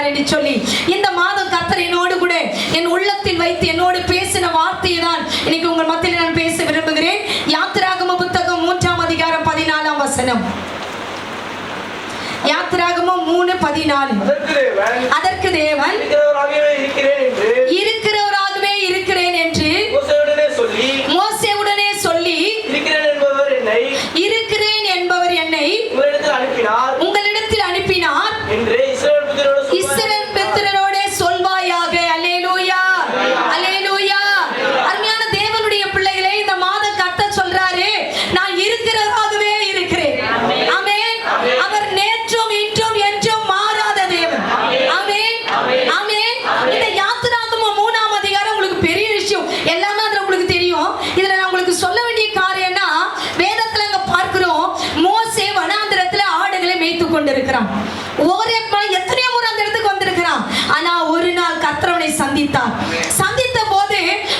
இருக்கிறார் என்று சொல்லி இந்த மாதம் கர்த்தர் என்னோடு கூட என் உள்ளத்தில் வைத்து என்னோடு பேசின வார்த்தையை தான் இன்னைக்கு உங்கள் மத்தியில் நான் பேச விரும்புகிறேன். யாத்திராகம புத்தகம் 3ஆம் அதிகாரம் 14ஆம் வசனம். யாத்திராகமம் 3:14. அதற்கு தேவன் இருக்கிறவராகவே இருக்கிறேன் என்று மோசேவுடனே சொல்லி இருக்கிறேன் என்பவர் என்னை உங்களிடத்தில் அனுப்பினார் என்று இஸ்ரவேல் புத்திரரோட சொல்வாயாக. அல்லேலூயா, அல்லேலூயா. அருமையான தேவனுடைய பிள்ளைகளே, இந்த மாதம் கர்த்தர் சொல்றாரு, நான் இருக்கிறவராகவே இருக்கிறேன். ஆமென். அவர் நேற்றும் இன்றும் என்றும் மாறாத தேவன். ஆமென், ஆமென். இந்த யாத்திராகமம் 3ஆம் அதிகாரம் உங்களுக்கு பெரிய விஷயம், எல்லாமே அதுல உங்களுக்கு தெரியும். இதுல நான் உங்களுக்கு சொல்ல வேண்டிய காரியம்னா, வேதத்துல அங்க பார்க்கிறோம், மோசே வனாந்திரத்துல ஆடுகளை மேய்த்து கொண்டிருக்கிறான். ஒரே எத்தனையோ முறை அந்த இடத்துக்கு வந்திருக்கிறான். ஆனா ஒரு நாள் கர்த்தர் அவனை சந்தித்தார். சந்தித்த போது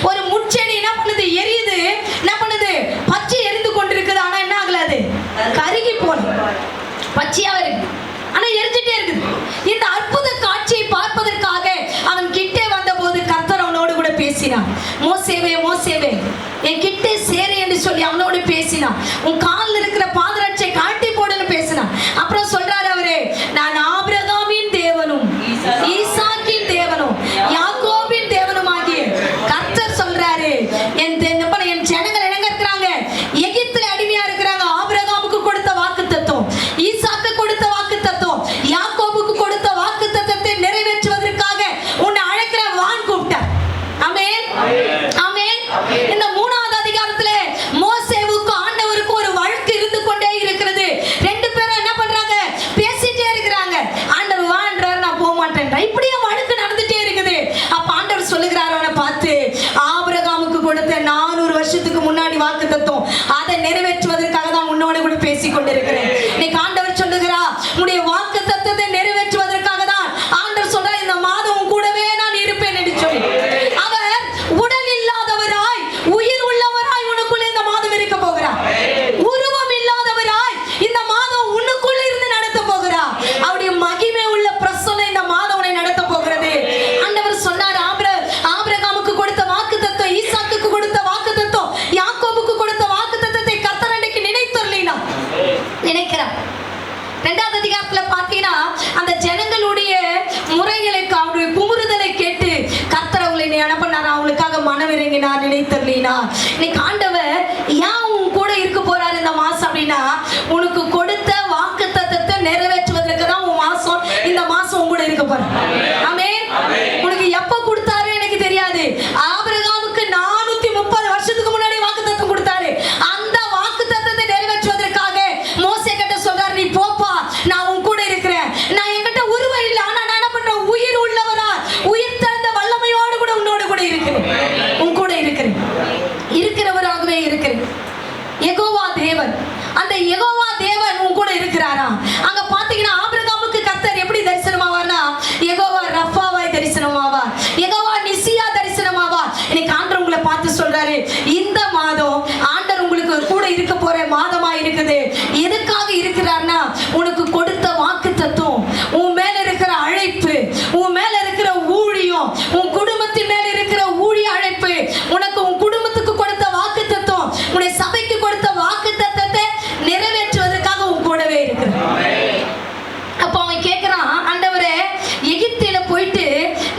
ஒரு முட்செடி என்ன பண்ணுது, எரியுது. என்ன பண்ணுது, பச்சை எரிந்து கொண்டிருக்குது. ஆனா என்ன ஆகல, அது கருகி போல பச்சையா இருக்கு, ஆனா எரிஞ்சிட்டே இருக்குது. இந்த அற்புத காட்சியை பார்ப்பதற்காக அவன் கிட்டே வந்த போது கர்த்தர் அவனோடு கூட பேசினான். மோசேவே, மோசேவே, என் கிட்டே சேரு என்று சொல்லி அவனோடு பேசினான். உன் காலில் இருக்கிற பாதரட்சை காட்டி போடுன்னு பேசினான். அப்புறம் சொல்றாரு அவரே, நான் ஆபிரகாமின் தேவனும் ஈசாக்கின் தேவனும் யாக்கோபின் தேவனும் ஆகிய கர்த்தர் சொல்றாரு. என் ஜனங்கள் எங்க இருக்கிறாங்க, எகிப்தில அடிமையா இருக்கிறாங்க. ஆபிரகாமுக்கு கொடுத்த வாக்குத்தத்தம், ஈசாக்கு கொடுத்த வாக்குத்தத்தம், யாக்கோபுக்கு கொடுத்த வாக்குத்தத்தத்தை நிறைவேற்றுவதற்காக உன்னை அழைக்கிற வான் கூப்பிட்டார். ஆமென், ஆமென். இந்த 3ஆவது அதிகாரத்திலே மோசேவுக்கு ஆண்டவருக்கு ஒரு வழக்கு இருந்து கொண்டே இருக்கிறது. ரெண்டு பேரும் என்ன பண்றாங்க, பேசிட்டே இருக்கிறாங்க. ஆண்டவர் வான்றாரு, நான் போக மாட்டேன். இப்படியே வழக்கு நடந்துட்டே இருக்குது. அப்ப ஆண்டவர் சொல்லுகிறார் அவனை பார்த்து, ஆபிரகாமுக்கு கொடுத்த 400 வருஷத்துக்கு முன்னாடி வாக்குத்தத்தம், அதை நிறைவேற்றுவதற்காக தான் உன்னோட கூட பேசிக் கொண்டிருக்கிறேன். இன்னைக்கு ஆண்டவர் சொல்லுகிறார், உன்னுடைய வாக்குத்தத்தத்தை நிறைவேற்றுவதற்காக தான் ஆண்டவர் சொல்றார், இந்த மாதம் கூடவே நான் இருப்பேன் என்று சொல்லி. அவர் உடல் இல்லாதவராய் உயிர் உள்ளவராய் உனக்குள்ளே இந்த மாதம் இருக்க போகிறார். உருவம் இல்லாதவராய் இந்த மாதம் உனக்குள்ள இருந்து நடத்த போகிறார். அவருடைய மகிமை உள்ள பிரசன்னம் இந்த மாதம் உன்னை நடத்த போகிறது. ஆண்டவர் சொன்னார், ஆபிரகாமுக்கு கொடுத்த வாக்குத்தத்தம், ஈசாக்குக்கு கொடுத்த வாக்குத்தத்தம், யாக்கோபுக்கு கொடுத்த வாக்குத்தத்தத்தை கர்த்தர் அன்றைக்கு நினைக்கிறார். 2ஆவது அதிகாரத்துல பாத்தீங்கன்னா, அந்த ஜனங்களுடைய முறைகளை, அவருடைய குமுறுதலை கேட்டு கர்த்தர் அவங்களை என்ன பண்ணார், அவங்களுக்காக மனம் இறங்கினார், நினைத்தருளினார். இன்னைக்கு ஆண்டவர் ஏன் உன் கூட இருக்க போறாரு இந்த மாசம் அப்படின்னா, உனக்கு கொடுத்த வாக்குத்தத்தத்தை நிறைவேற்றுவதற்கு தான் உன் மாசம், இந்த மாசம் உன் கூட இருக்க போற. ஆமென். உனக்கு எப்ப கொடுத்தாரு எனக்கு தெரியாது. ஆபிரகாமுக்கு 430 வருஷத்துக்கு முன்னாடி வாக்குத்தத்தம் கொடுத்தாரு. அந்த வாக்குத்தத்தத்தை நிறைவேற்றுவதற்காக மோசே கிட்ட சொல்றாரு, நீ போப்பா, நான் உன் கூட இருக்கிறேன். நான் என்கிட்ட உருவம் இல்லை, ஆனா நான் என்ன பண்றேன், உயிர் உள்ளவரா, உயிர் தந்த வல்லமையோடு கூட உன்னோடு கூட இருக்கிறேன், உன் கூட இருக்கிறேன், இருக்கிறவராகவே இருக்கிறேன். யெகோவா தேவன், அந்த யெகோவா தேவன் உன் கூட இருக்கிறாரா? அங்க பாத்தீங்கன்னா ஆபிரகாமுக்கு கர்த்தர் எப்படி தரிசனமாவார்னா, யெகோவா ரஃபாவாய் தரிசனமாவார், யெகோவா நிசியா தரிசனமாவார். இன்னைக்கு ஆண்டவர் உங்களை பார்த்து சொல்றாரு, இந்த மாதம் ஆண்டவர் உங்களுக்கு கூட இருக்க போற மாதமா இருக்குது. எதுக்காக இருக்கிறார்னா, உனக்கு கொடுத்த வாக்குத்தத்தம், உன் மேல இருக்கிற அழைப்பு, உன் மேல இருக்கிற ஊழியம், உன் குடும்பத்தின் மேல இருக்கிற ஊழிய அழைப்பு, உனக்கு உன் குடும்பத்துக்கு கொடுத்த வாக்குத்தத்தம், உன்னை சபைக்கு கொடுத்த வாக்குத்தத்தத்தை நிறைவேற்றுவதற்காக உன் கூடவே இருக்கிறார். அப்ப அவன் கேட்கிறான், ஆண்டவரே, எகிப்தில போயிட்டு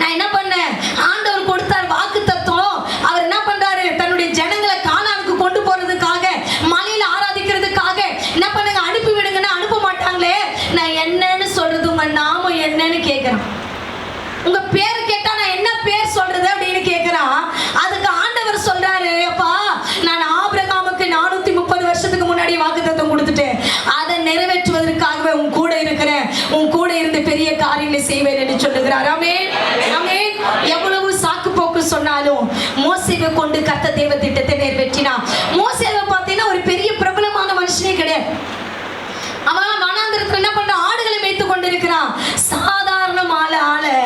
நான் என்ன பண்ணேன், ஆண்டவர் கொடுத்தார் வாக்குத்தத்தம், அவர் என்ன பண்றாரு, தன்னுடைய ஜனங்களை கானானுக்கு கொண்டு போறதுக்காக, மலையில ஆராதிக்கிறதுக்காக என்ன பண்ணுங்க, அனுப்பி விடுங்கன்னா அனுப்ப மாட்டாங்களே, நான் என்னன்னு சொல்றது, உங்க நாமம் என்னன்னு கேட்கிறேன். உங்க பேர் கேட்டா நான் என்ன பேர் சொல்றது அப்படின்னு கேட்கிறான். அதுக்கு ஆண்டவர் சொல்றாரு, அப்பா, நான் ஆபிரகாமுக்கு 430 வருஷத்துக்கு முன்னாடி வாக்குத்தத்தம் கொடுத்துட்டேன், அதை நிறைவேற்றுவதற்காகவே உன் கூட இருக்கிறேன், உன் கூட இருந்து பெரிய காரியங்களை செய்வேன் என்று சொல்லுகிறார். ஆமென், ஆமென். எவ்வளவு சாக்கு போக்கு சொன்னாலும் மோசேவை கொண்டு கர்த்தர் தேவ திட்டத்தை நிறைவேற்றினான். மோசேவை பார்த்தீங்கன்னா ஒரு பெரிய பிரபலமான மனுஷனே கிடையாது. அவன் வனாந்திரத்துல என்ன பண்ற, ஆடுகளை மேய்த்து கொண்டிருக்கிறான். சாதாரணமான ஆளை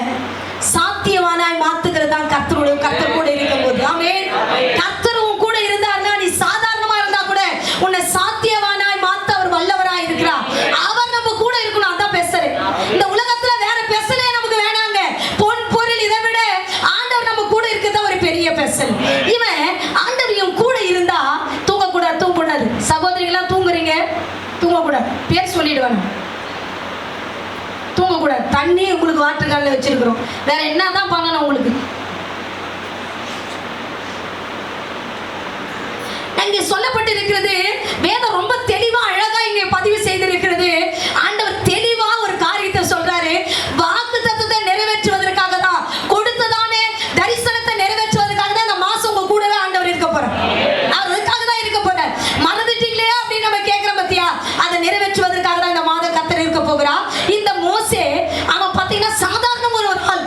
சாத்தியவானாய் மாத்துகிறது தான் கர்த்தர் கூட இருக்கும் போது. ஆமென். கர்த்தர் உன் கூட இருந்தார்னா, நீ சாதாரணமா இருந்தா கூட உன்னை சாத்தியவானாய் மாத்த அவர் வல்லவராய் இருக்கிறார். அவர் நம்ம கூட இருக்கணும். அதான் பேசுறேன். இந்த உலகத்துல வேற பேசலே நமக்கு வேணாம். தூங்கக்கூடாது. தண்ணி உங்களுக்கு வாட்டர் காலில் வச்சிருக்கிறோம், வேற என்னதான் பண்ணணும் உங்களுக்கு? இங்கே சொல்லப்பட்டு இருக்கிறது, வேதம் ரொம்ப தெளிவா அழகா இங்கே பதிவு செய்திருக்கிறது. ஆண்டவர் தெளிவா ஒரு காரியத்தை சொல்றாரு. வாக்குத்தத்தத்தை நிறைவேற்றுவதற்காக தான், கொடுத்ததானே தரிசனத்தை நிறைவேற்றுவதற்காக தான் இந்த மாசம் உங்க கூடவே ஆண்டவர் இருக்க போறார். அவர் அதுக்காக தான் இருக்க போறார். மறந்துட்டீங்களே அப்படின்னு நம்ம கேட்கிறோம் பத்தியா, அதை நிறைவேற்றுவதற்காக தான் இந்த மாதம் கர்த்தர் இருக்க போகிறார். இந்த மோசே அவன் பாத்தீங்கன்னா சாதாரண ஒரு ஆள்,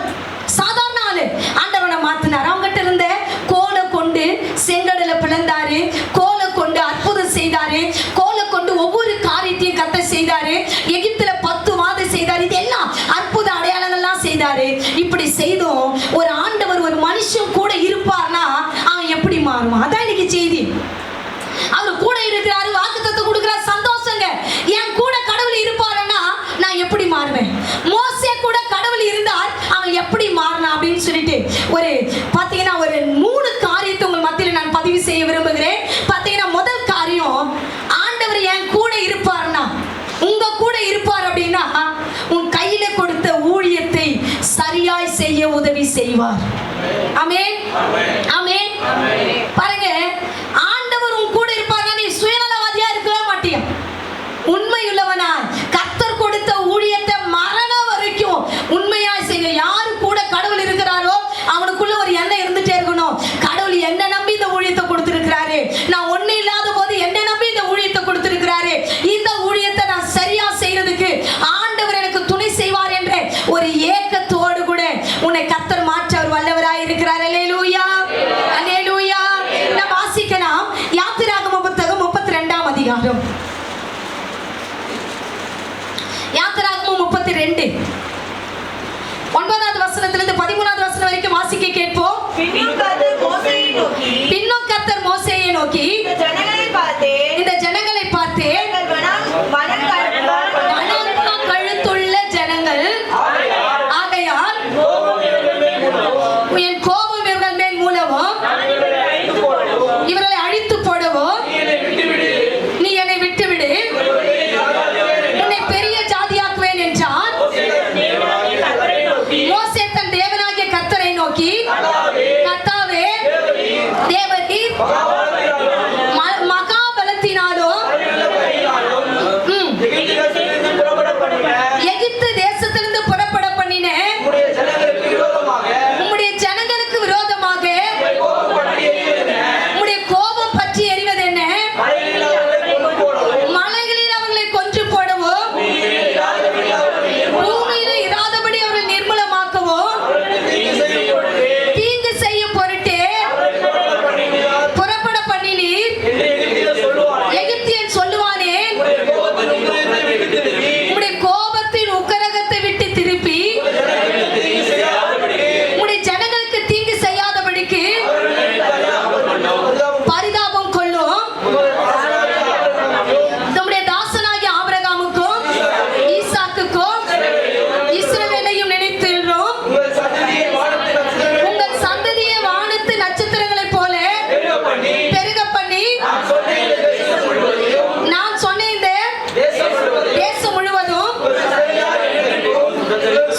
சாதாரண ஆளு. ஆண்டவனை மாத்தினார். அவங்ககிட்ட இருந்த கோலை கொண்டு செங்கடலை பிளந்தாரு, கோலை கொண்டு அற்புதம் செய்தாரு, கோலை கொண்டு ஒவ்வொரு காரியத்தையும் கர்த்தர் செய்தாரு. எகிப்துல 10 மாதம் செய்தாரு. இது எல்லாம் அற்புத அடையாளங்கள்லாம் செய்தாரு. இப்படி செய்தும் ஒரு ஆண்டவர் ஒரு மனுஷன் கூட இருப்பார்னா அவன் எப்படி மாறுவான்? அதான் இன்னைக்கு செய்தி. அவர் கூட இருக்கிறாரு, வாக்குத்தத்தம் கொடுக்கிறார், சந்தோஷங்க. என் கூட கடவுள் இருப்பாருன்னா நான் எப்படி மாறுவேன்? மோசே கூட கடவுள் இருந்தார், அவன் எப்படி மாறினான் அப்படின்னு சொல்லிட்டு ஒரு பாத்தீங்கன்னா ஒரு 3 காரியத்தை உங்கள் மத்தியில் நான் பதிவு செய்ய விரும்புகிறேன். பாத்தீங்கன்னா முதல் காரியம், ஆண்டவர் என் கூட இருப்பார்னா, உங்க கூட இருப்பார் அப்படின்னா உன் கையில கொடுத்த ஊழியத்தை சரியாய் செய்ய உதவி செய்வார். ஆமென், ஆமென். பாருங்க, ஆண்டவர் உன் கூட இருப்பார்னா நீ சுயநலவாதியா இருக்கவே மாட்டியா. உண்மையுள்ளவனாய் கர்த்தர் கொடுத்த ஊழியத்தை மரணம் வரைக்கும் உண்மையாய் செய்ய. யாரு கூட கடவுள் இருக்கிறாரோ அவனுக்குள்ள ஒரு எண்ணம் இருந்துட்டே இருக்கணும். கடவுள் என்ன நம்பி இந்த ஊழியத்தை கொடுத்திருக்கிறாரு, நான் ஒண்ணு இல்லாத போது என்ன நம்பி இந்த ஊழியத்தை கொடுத்திருக்கிறாரு, இந்த ஊழியத்தை நான் சரியா செய்யறதுக்கு ஆண்டவர் எனக்கு துணை செய்வார் என்ற ஒரு ஏக்கத்தோடு கூட உன்னை கர்த்தர் மாற்ற அவர் வல்லவராய் இருக்கிறார். அல்லேலூயா, அல்லேலூயா. நான் வாசிக்கலாம் யாத்திராகம புத்தகம் 32ஆம் அதிகாரம். யாத்திராகமம் 32 9வது வசனத்திலிருந்து 13வது வசனம் வரைக்கும் வாசிக்க கேட்போம். பின்னும் கர்த்தர் மோசேயை நோக்கி இந்த ஜனங்களை பார்த்து கழுத்துள்ள ஜனங்கள் ஆகையால் என் கோபம் இவர்கள் மேல் மூலவும் இவர்களை அழித்து போடவும் நீ என்னை விட்டுவிடு, உன்னை பெரிய ஜாதியாக்குவேன் என்றான். மோசே தன் தேவனாகிய கர்த்தரை நோக்கி, கர்த்தாவே தேவரீர் மகாபலத்தினாலும் எகிப்து தேசத்திலிருந்து புறப்பட பண்ணின உம்முடைய ஜனங்களுக்கு விரோதமாக உம்முடைய கோபம் பற்றி எறிவது என்ன? மலைகளில் அவர்களை கொன்று போடவும் பூமியில இராதபடி அவர்களை நிர்மூலமாக்கவும் தீங்கு செய்யும் பொருட்டு புறப்பட பண்ணினீர். எகிப்தியன் சொல்லுவானே, உம்முடைய கோபத்தின் உக்கிரகத்தை விட்டு திருப்பி உம்முடைய ஜனங்களுக்கு தீங்கு செய்யாதபடிக்கு பரிதாபம் கொள்ளும். நம்முடைய தாசனாகிய ஆபிரகாமுக்கும் ஈசாக்குக்கும் இஸ்ரவேலையும் நினைத்திருக்கிறோம். உங்கள் சந்ததியை வானத்து நட்சத்திரங்களைப் போல பெருக பண்ணி நான் சொன்ன இந்த தேசம் முழுவதும்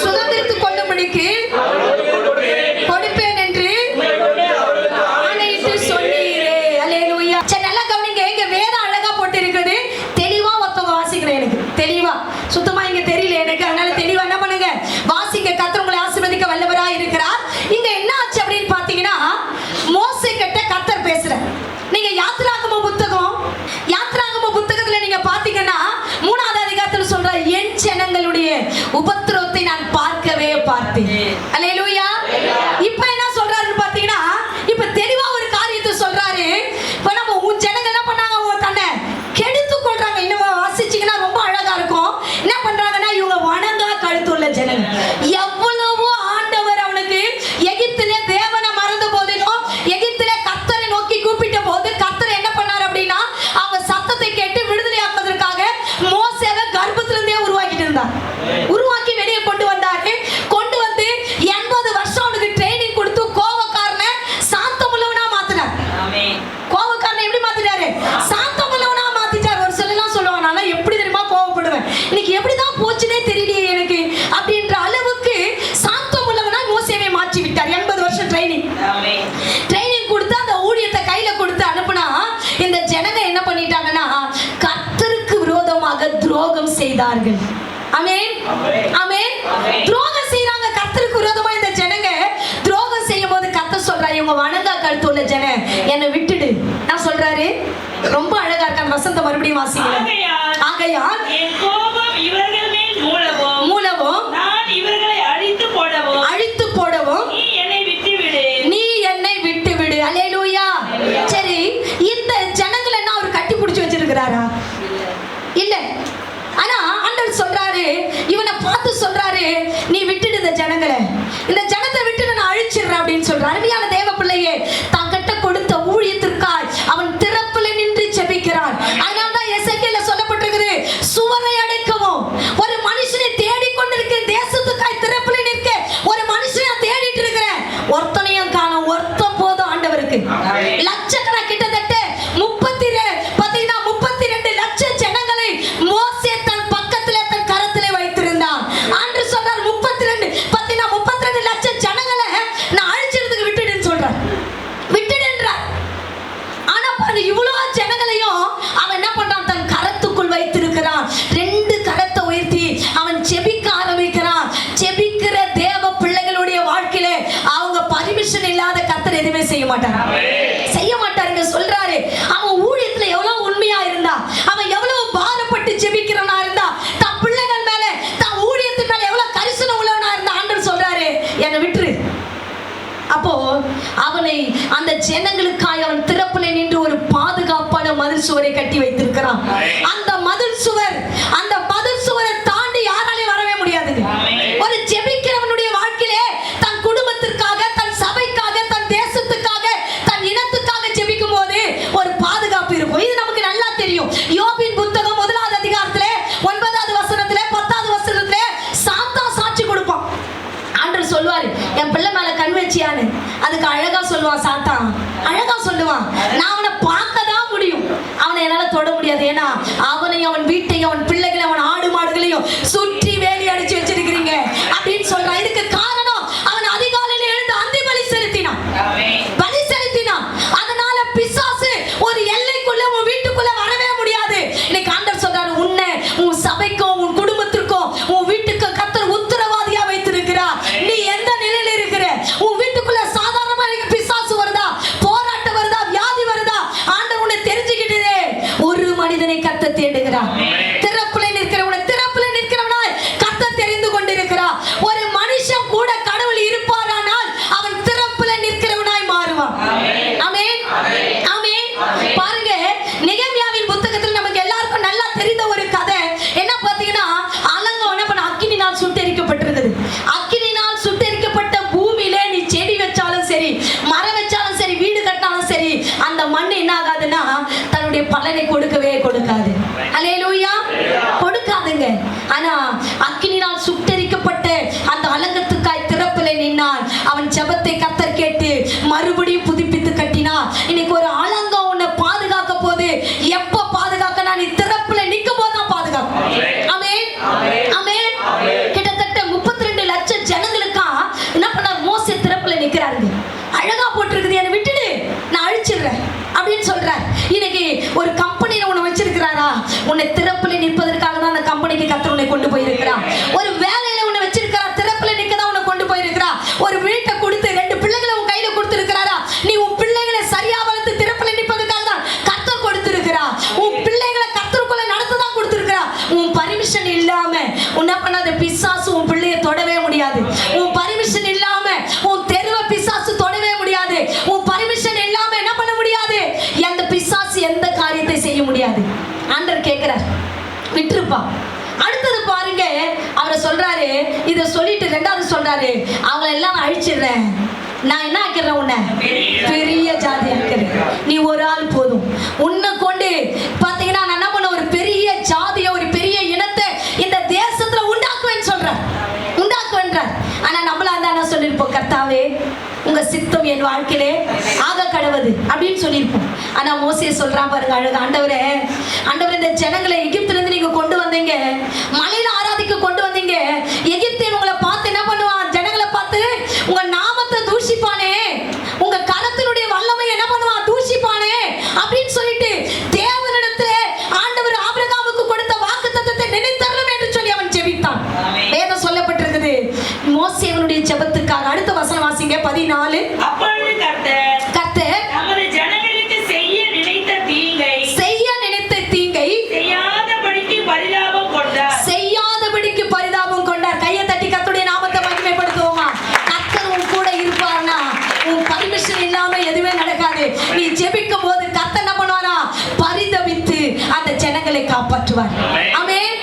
சுதந்திரித்துக் கொள்ளும்படிக்கு கொடுப்பேன் என்று ஆணையிட்டு சொன்னீரே. அல்லேலூயா. சரி, நல்லா கவனிங்க. இங்க வேதம் அழகா போட்டு இருக்குது. தெளிவா ஒருத்தவங்க வாசிக்கிறேன், எனக்கு தெளிவா சுத்தமா இங்க தெரியல எனக்கு, அதனால தெளிவா என்ன பண்ணுங்க வாசிங்க. கர்த்தர் உங்களை ஆசீர்வதிக்க வல்லவராய் இருக்கிறார். இங்க என்ன ஆச்சு அப்படின்னு பாத்தீங்கன்னா, மோசே கிட்ட கர்த்தர் பேசுறார். நீங்க யாத்திராகம புத்தகத்துல நீங்க பாத்தீங்கன்னா 3வது அதிகாரத்துல சொல்ற, என் ஜனங்களுடைய உபத்திரவத்தை நான் பார்க்கவே பார்த்தேன். அல்லேலூயா. இப்ப என்ன சொல்றாருன்னு பாத்தீங்கன்னா, இப்ப தெளிவா ஒரு காரியத்தை சொல்றாரு. இப்ப நம்ம உன் ஜனங்க என்ன பண்ணாங்க, தன்னை கெடுத்து கொள்றாங்க. இன்னும் வாசிச்சீங்கன்னா ரொம்ப அழகா இருக்கும். என்ன பண்றாங்கன்னா, இவங்க வணங்கா கழுத்துள்ள ஜனங்க. எவ்வளவோ ஆண்டவர் அவனுக்கு எகிப்திலே தேவனை மறந்த போதிலும் எகிப்திலே கர்த்தரை நோக்கி கூப்பிட்ட போது கர்த்தர் என்ன பண்ணார் அப்படின்னா, அவங்க சத்தத்தை கேட்டு விடுதலையாக்குவதற்காக மோசேவை கர்ப்பத்திலிருந்தே உருவாக்கிட்டு இருந்தார். உருவாக்கி வெளியே கொண்டு வந்தாரு. கொண்டு வந்து 80 வருஷம் அவனுக்கு ட்ரைனிங் கொடுத்து கோபக்காரனை சாந்தமுள்ளவனா மாத்தினார். கோபக்காரனை எப்படி மாத்தினாரு? சாந்தமுள்ளவனா மாத்திட்டார். ஒரு சிலலாம் சொல்லுவாங்க, நான் எப்படி தெரியுமா கோபப்படுவேன், இன்னைக்கு எப்படிதான் போச்சுனே தெரியலையே எனக்கு அப்படின்ற அளவுக்கு சாந்தம் உள்ளவனாய் மோசேவை மாற்றி விட்டார். 80 வருஷம் ட்ரைனிங் கொடுத்து அந்த ஊழியத்தை கையில கொடுத்து அனுப்புனா இந்த ஜனங்க என்ன பண்ணிட்டாங்கன்னா கர்த்தருக்கு விரோதமாக துரோகம் செய்தார்கள். ஆமென் ஆமென். துரோகம் செய்றாங்க கர்த்தருக்கு விரோதமா. இந்த ஜனங்க துரோகம் செய்யும் போது கர்த்தர் சொல்றாரு, இவங்க வணங்கா கழுத்து உள்ள ஜன என்னை விட்டுடு. நான் சொல்றாரு ரொம்ப அழகா இருக்கான் வசந்த, மறுபடியும் வாசிங்க. ஆகையால் என் கோபம் இவர்கள் மேல் மூளவும் நான் இவர்களை அழித்து போடவும் நீ என்னை விட்டு விடு. அல்லேலூயா. சரி, இந்த ஜனங்களை என்ன அவர் கட்டி பிடிச்சு வச்சிருக்கிறாரா? இல்ல. ஆனா ஆண்டவர் சொல்றாரு, இவனை பார்த்து சொல்றாரு, நீ விட்டுடு இந்த ஜனங்களை, இந்த ஜனத்தை விட்டுடு நான் அழிச்சிடுறேன் அப்படின்னு சொல்றாரு. அருமையான தேவ பிள்ளையே, தான் கட்ட கொடுத்த ஊழியத்திற்காய் அவன் திறப்புல நின்று ஜெபிக்கிறான். அதனால்தான் எசேக்கியேல்ல சொல்லப்பட்டிருக்குது, சுவரை அடைக்கவும் ஒரு மனுஷனை தேடிக்கொண்டிருக்கிற தேசத்துக்காய் திறப்புல நிற்க ஒரு மனுஷனை தேடிட்டு இருக்கிறேன், ஒருத்தனையும் காணோம். ஒருத்தன் போதும் ஆண்டவருக்கு. லட்சக்கணக்கான கிட்டத்தட்ட 32 லட்சம் ஜனங்களை மோசே தன் பக்கத்திலே தன் கரத்திலே வைத்திருந்தான். ஆண்டு சொல்றார் 32 லட்சம் ஜனங்களை நான் அழிச்சிறதுக்கு விட்டுடுன்னு சொல்றார், விட்டுடுன்றார். ஆனா பாருங்க, இவ்வளவு ஜனங்களையும் அவன் என்ன பண்றான், தன் கரத்துக்குள் வைத்திருக்கிறான். 2 கரத்தை உயர்த்தி அவன் ஜெபிக்க ஆரம்பிக்கிறான். ஜெபிக்கிற தேவ பிள்ளைகளுடைய வாழ்க்கையில அவங்க பர்மிஷன் இல்லாத கர்த்தர் எதுவுமே செய்ய மாட்டாங்க, செய்ய மாட்டாருங்க. சொல்றாரு, அவன் ஊழியத்துல எவ்வளவு உண்மையா இருந்தா, அவன் எவ்வளவு பாரப்பட்டு ஜெபிக்கிறவனா இருந்தா, தன் பிள்ளைகள் மேல தன் ஊழியத்தின் மேல எவ்வளவு கரிசனம் உள்ளவனா இருந்தா, ஆண்டவர் சொல்றாரு என்னை விட்டுரு. அப்போ அவனை அந்த ஜனங்களுக்காய் அவன் திறப்புல நின்று ஒரு பாதுகாப்பான மதில் சுவரை கட்டி வைத்திருக்கிறான். அந்த மதில் சுவரை தாண்டி யாராலையும் வரவே முடியாது. ஒரு ஜெபிக்கிறவனுடைய வாழ்க்கையிலே தன் குடும்பத்திற்காக, தன் சபைக்காக, தன் தேசத்துக்காக, தன் இனத்துக்காக ஜெபிக்கும் போது ஒரு பாதுகாப்பு இருக்கும். இது நமக்கு நல்லா தெரியும். யோபின் புத்தகம் 1வது அதிகாரத்திலே 9வது வசனத்திலே 10வது வசனத்திலே சாத்தான் சாட்சி கொடுப்பான். ஆண்டவர் சொல்வாரு, என் பிள்ளை மேல கண் வச்சியான்னு. அதுக்கு அழகா சொல்லுவான் சாத்தான், அழகா சொல்லுவான், நான் அவனை பார்க்க தான் முடியும், அவனை என்னால தொட முடியாது. ஏன்னா அவனையும் அவன் வீட்டையும் அவன் பிள்ளைகளையும் அவன் ஆடு மாடுகளையும் சுற்றி வேலி அடிச்சு வச்சிருக்கிறீங்க அப்படின்னு சொல்றான். இதுக்கு காரணம் அவன் அதிகாலையில் எழுந்து அந்தி பலி செலுத்தினான். அதனால பிசாசு ஒரு எல்லைக்குள்ள உன் வீட்டுக்குள்ள வரவே முடியாது. இன்னைக்கு ஆண்டவர் சொல்றாரு, உன்னை உன் சபைக்கும் உன் குடும்பத்திற்கும் உன் வீட்டுக்கு கர்த்தர் உத்தரவாதியா வைத்திருக்கிறார். நீ எந்த நிலையில இருக்கிற, உன் வீட்டுக்குள்ள சாதாரணமா பிசாசு வருதா, போராட்டம் வருதா, வியாதி வருதா, ஆண்டவர் உன்னை தெரிஞ்சுக்கிட்டதே. ஒரு மனிதனை கர்த்தர் தேடுகிறார். திறப்புல நிற்கிறவனாய் கர்த்தர் தெரிந்து கொண்டிருக்கிறார். ஒரு மனுஷன் கூட கடவுள் இருப்பாரானால் அவன் திறப்புல நிற்கிறவனாய் மாறுவான். ஆமென் ஆமென். பாருங்க, நெகேமியாவின் புத்தகத்தில் நமக்கு எல்லாருக்கும் நல்லா தெரிந்த ஒரு கதை என்ன பாத்தீங்கன்னா, அலங்கம் என்ன பண்ண அக்கினினால் சுட்டெரிக்கப்பட்டிருந்தது. அக்கினினால் சுட்டெரிக்கப்பட்ட பூமியிலே நீ செடி வச்சாலும் சரி, மரம் வச்சாலும் சரி, வீடு கட்டினாலும் சரி, அந்த மண் என்ன ஆகாதுன்னா தன்னுடைய பலனை கொடுக்கவே கொடுக்காது. அல்லேலூயா, கொடுக்காதுங்க. ஆனா அக்கினினால் சுட்டெரிக்கப்பட்ட அந்த அலங்கத்துக்காய் திறப்புல நின்னான். அவன் ஜெபத்தை கர்த்தர் கேட்டு மறுபடியும் புதுப்பித்து கட்டினான். இன்னைக்கு ஒரு அலங்கம் உன்னை பாதுகாக்க போது. எப்ப பாதுகாக்கனா, நீ திறப்புல நிக்கும் போது தான் பாதுகாக்கும். ஆமென் ஆமென். கிட்டத்தட்ட 32 லட்சம் ஜனங்களுக்கா என்ன பண்ணார், மோசே திறப்புல நிக்கிறாரு. அழகா போட்டிருக்குது, என்னை விட்டுடு நான் அழிச்சிடுறேன் அப்படின்னு சொல்றார். இன்னைக்கு ஒரு கம்பெனியில உன்னை வச்சிருக்கிறாரா, உன்னை திறப்புல நிற்பதற்காக தான் அந்த கம்பெனிக்கு கர்த்தர் உன்னை கொண்டு போயிருக்கிறான். ஒரு வேலையில உன்னை வச்சிருக்கிறா, திறப்புல நிக்க தான் உன்னை கொண்டு போயிருக்கிறா. ஒரு வீட்டை கொடுத்து 2 பிள்ளைகளை உன் கையில கொடுத்திருக்கிறாரா, நீ உன் பிள்ளைகளை சரியா வளர்த்து திறப்புல நிற்பதற்காக தான் கர்த்தர் கொடுத்திருக்கிறா. உன் பிள்ளைகளை கர்த்தருக்குள்ள நடத்த தான் கொடுத்திருக்கிறா. உன் பர்மிஷன் இல்லாம என்ன பண்ணாத, பிசாசு உன் பிள்ளையை தொடவே முடியாது. உன் பர்மிஷன் இல்லாம உன் தெருவை பிசாசு தொடவே முடியாது. உன் பர்மிஷன் இல்லாம என்ன பண்ண முடியாது, அந்த பிசாசு எந்த காரியத்தை செய்ய முடியாது. ஆண்டவர் கேட்கிறார், விட்டுருப்பா. அடுத்தது பாருங்க, அவரை சொல்றாரு, இத சொல்லிட்டு 2வது சொல்றாரு, அவங்களை எல்லாம் அழிச்சிடுறேன், நான் என்ன ஆக்கிறேன், உன்னை பெரிய ஜாதி ஆக்கிறேன், நீ ஒரு ஆள் போதும். உன்னை கொண்டு பாத்தீங்கன்னா நான் என்ன பண்ண, ஒரு பெரிய ஜாதிய, ஒரு பெரிய இனத்தை இந்த தேசத்துல உண்டாக்குவேன்னு சொல்றேன், உண்டாக்குவேன்றார். ஆனா நம்மளா இருந்தா என்ன சொல்லிருப்போம், கர்த்தாவே உங்க சித்தம் என் வாழ்க்கையிலே ஆக கடவுது அப்படின்னு சொல்லியிருப்போம். ஆனா மோசே சொல்றான் பாருங்க, அழகு, ஆண்டவரே இந்த ஜனங்களை எகிப்துல இருந்து நீங்க கொண்டு வந்தீங்க, மலையில ஆராதிக்க 14. அப்பொழுது கர்த்தர் நமது ஜனங்களுக்கு செய்ய நினைத்த தீங்கை செய்யாதபடிக்கு பரிதாபம் கொண்டார். கையை தட்டி கர்த்தருடைய நாமத்தை மகிமைப்படுத்துவோமா? கர்த்தர் உன் கூட இருப்பார்னா உன் பர்மிஷன் இல்லாம எதுவுமே நடக்காது. நீ ஜெபிக்கும் போது கர்த்தர் என்ன பண்ணுவாரா? பரிதபித்து அந்த ஜனங்களை காப்பாற்றுவார். ஆமென்,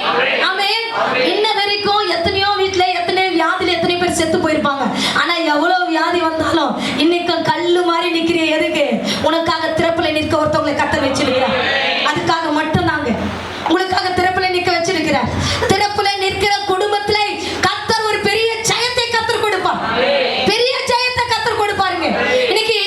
ஆமென். இன்ன வரைக்கும் எத்தனையோ வீட்டுல எத்தனையோ வியாதியில எத்தனை பேர் செத்து போயிருப்பாங்க. ஆனா எவ்வளவு வியாதி வந்தாலும் இன்னைக்கும் கல்லு மாதிரி நிக்கிற எதுக்கு? உனக்காக திறப்புல நிற்க ஒருத்தவங்களை கர்த்தர் வச்சிருக்கிறார். அதுக்காக மட்டும் நாங்க உங்களுக்காக திறப்புல நிற்க வச்சிருக்கிறார். திறப்புல நிற்கிற குடும்பத்துல கர்த்தர் ஒரு பெரிய ஜெயத்தை கர்த்தர் கொடுப்பார். பெரிய ஜெயத்தை கர்த்தர் கொடுப்பாருங்க. இன்னைக்கு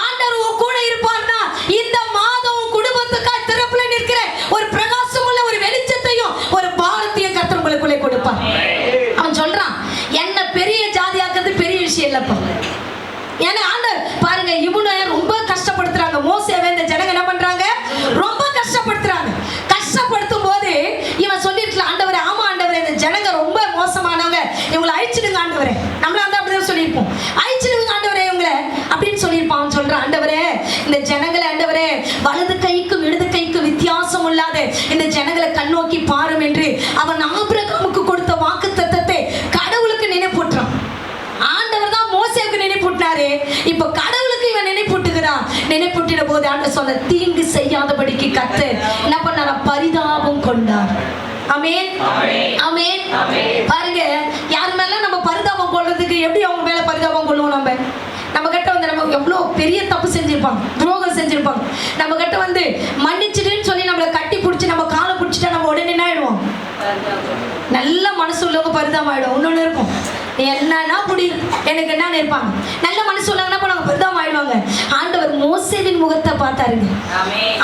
ஆண்டவர் உன் கூட இருப்பார்னா இந்த மாதம் உன் குடும்பத்துக்காக திறப்புல நிற்கிற ஒரு பிரகாசம் உள்ள ஒரு வெளிச்சத்தையும் ஒரு பாரத்தையும் கர்த்தர் உங்களுக்குள்ளே கொடுப்பார். அவன் சொல்றான், என்ன பெரிய ஜாதியாக்குறது பெரிய விஷயம் இல்லப்பா. ஏன்னா ஆண்டவர் பாருங்க, இவனை ரொம்ப கஷ்டப்படுத்துறாங்க. மோசேவை இந்த ஜனங்க என்ன பண்றாங்க? ரொம்ப கஷ்டப்படுத்துறாங்க. கஷ்டப்படுத்தும் போது இவன் சொல்லிருக்கலாம், ஆண்டவரே, ஆமா ஆண்டவரே, இந்த ஜனங்க ரொம்ப மோசமானவங்க, இவங்களை அழிச்சிடுங்க ஆண்டவரே. நம்மள வந்து அப்படிதான் சொல்லியிருப்போம், அழிச்சிடுங்க ஆண்டவரே இவங்களை அப்படின்னு சொல்லியிருப்பான். அவன் சொல்றான், ஆண்டவரே, இந்த ஜனங்களை ஆண்டவரே வலது கைக்கும் இடது கைக்கும் வித்தியாசம் இல்லாத இந்த ஜனங்களை கண்ணோக்கி பாரும் என்று அவன் ஆபிரகாமுக்கு கொடுத்த வாக்குத்தத்தத்தை கடவுளுக்கு நினைப்பூட்டுறான். ஆண்டவர் தான் மோசேவுக்கு நினைப்பூட்டினாரு, இப்ப கடவுளுக்கு இவன் நினைப்பூட்டுகிறான். நினைப்பூட்டின போது ஆண்டவர் சொன்ன தீங்கு செய்யாதபடிக்கு கர்த்தர் என்ன பண்ணாரா? பரிதாபம் கொண்டார். ஆமென், ஆமென். பாருங்க, யார் மேல நம்ம பரிதாபம் கொள்றதுக்கு எப்படி அவங்க மேல பரிதாபம் கொள்ளுவோம்? நம்ம கிட்ட வந்து நம்ம எவ்வளவு பெரிய தப்பு செஞ்சிருப்பாங்க, துரோகம் செஞ்சிருப்பாங்க. நம்ம கிட்ட வந்து மன்னிச்சிடுன்னு சொல்லி நம்மளை கட்டி பிடிச்சி நம்ம காலை பிடிச்சிட்டா நம்ம உடனே என்ன ஆயிடுவோம்? நல்ல மனசு உள்ளவங்க பரிதாபம் ஆயிடும். இன்னொன்னு இருக்கும், என்னன்னா புரியும் எனக்கு என்னன்னு இருப்பாங்க. நல்ல மனசு உள்ளவங்க என்ன பண்ணுவாங்க? பரிதாபம் ஆயிடுவாங்க. ஆண்டவர் மோசேவின் முகத்தை பார்த்தாருங்க.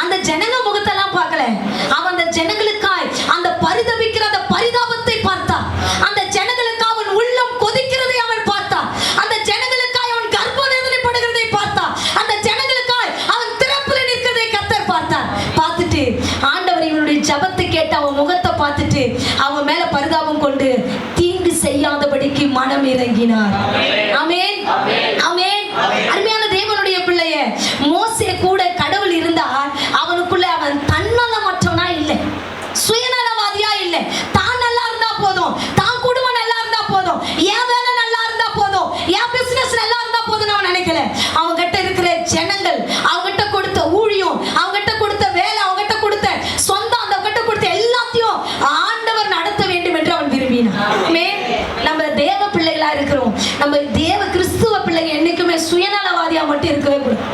அந்த ஜனங்க முகத்தெல்லாம் பார்க்கல. அவன் அந்த ஜனங்களுக்காய் அந்த பரிதபிக்கிற அந்த பரிதாபத்தை பார்த்தான். அந்த ஜனங்களுக்காக அவன் உள்ளம் கொதிக்கிறதை அவன் பார்த்தான். அந்த ஜனங்களுக்காய் அவன் கர்ப்ப வேதனைப்படுகிறதை பார்த்தான். அந்த ஜனங்களுக்காய் அவன் திறப்புல நிற்கிறதை கர்த்தர் பார்த்தார். பார்த்துட்டு ஆண்டவர் இவனுடைய ஜபத்தை கேட்டு அவன் முகத்தை பார்த்துட்டு அவன் மேல பரிதாபம் கொண்டு தீங்கு செய்யாதபடிக்கு மனம் இறங்கினார். ஆமென், ஆமென். அருமையான தேவனுடைய பிள்ளையே, மோசே கூட கடவுள் இருந்தார். அவனுக்குள்ள அவன் தன்னலமற்றவனா இல்லை, சுயநலவாதியா இல்லை. தான் நல்லா இருந்தா போதும், தான் குடும்பம் நல்லா இருந்தா போதும், என் வேலை நல்லா இருந்தா போதும், என் பிசினஸ் நல்லா இருந்தா போதும் அவன் நினைக்கல. அவங்க கிட்ட இருக்கிற ஜனங்கள், அவங்க கிட்ட கொடுத்த ஊழியம், அவங்க கிட்ட கொடுத்த வேலை, அவங்க கிட்ட கொடுத்த சொந்தம், அவங்க கிட்ட கொடுத்த எல்லாத்தையும் ஆண்டவர் நடத்த வேண்டும் என்று அவன் விரும்பினான். நம்ம தேவ பிள்ளைகளா இருக்கிறோம். நம்ம தேவ கிறிஸ்துவ பிள்ளைங்க என்னைக்குமே சுயநலவாதியா மட்டும் இருக்கவே கூடாது.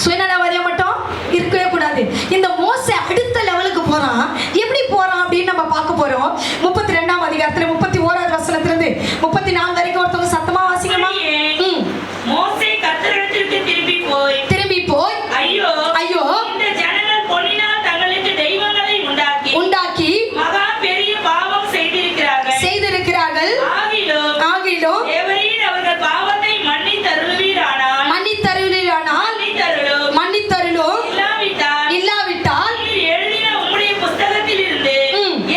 சுயநலவாதியா மட்டும் இருக்கவே கூடாது. இந்த மோசே அடுத்த லெவலுக்கு போறான். எப்படி போறான் அப்படின்னு நம்ம பார்க்க போறோம். 32ஆம் அதிகாரத்துல 31வது வசனத்திலிருந்து 34 வரைக்கும் ஒருத்தவங்க சத்தமா வாசிக்கமா? மோசே கர்த்தரிடத்திற்கு திரும்பி போய் ஐயோ ஐயோ, இந்த ஜனங்கள் பொன்னினால் தங்களுக்கு தெய்வங்களை உண்டாக்கி மகா பெரிய பாவம் செய்திருக்கிறார்கள். ஆகிலும் தேவரீர் அவர்கள் பாவத்தை மன்னித்தருளும். இல்லாவிட்டால் எழுதின உம்முடைய புத்தகத்தில் இருந்து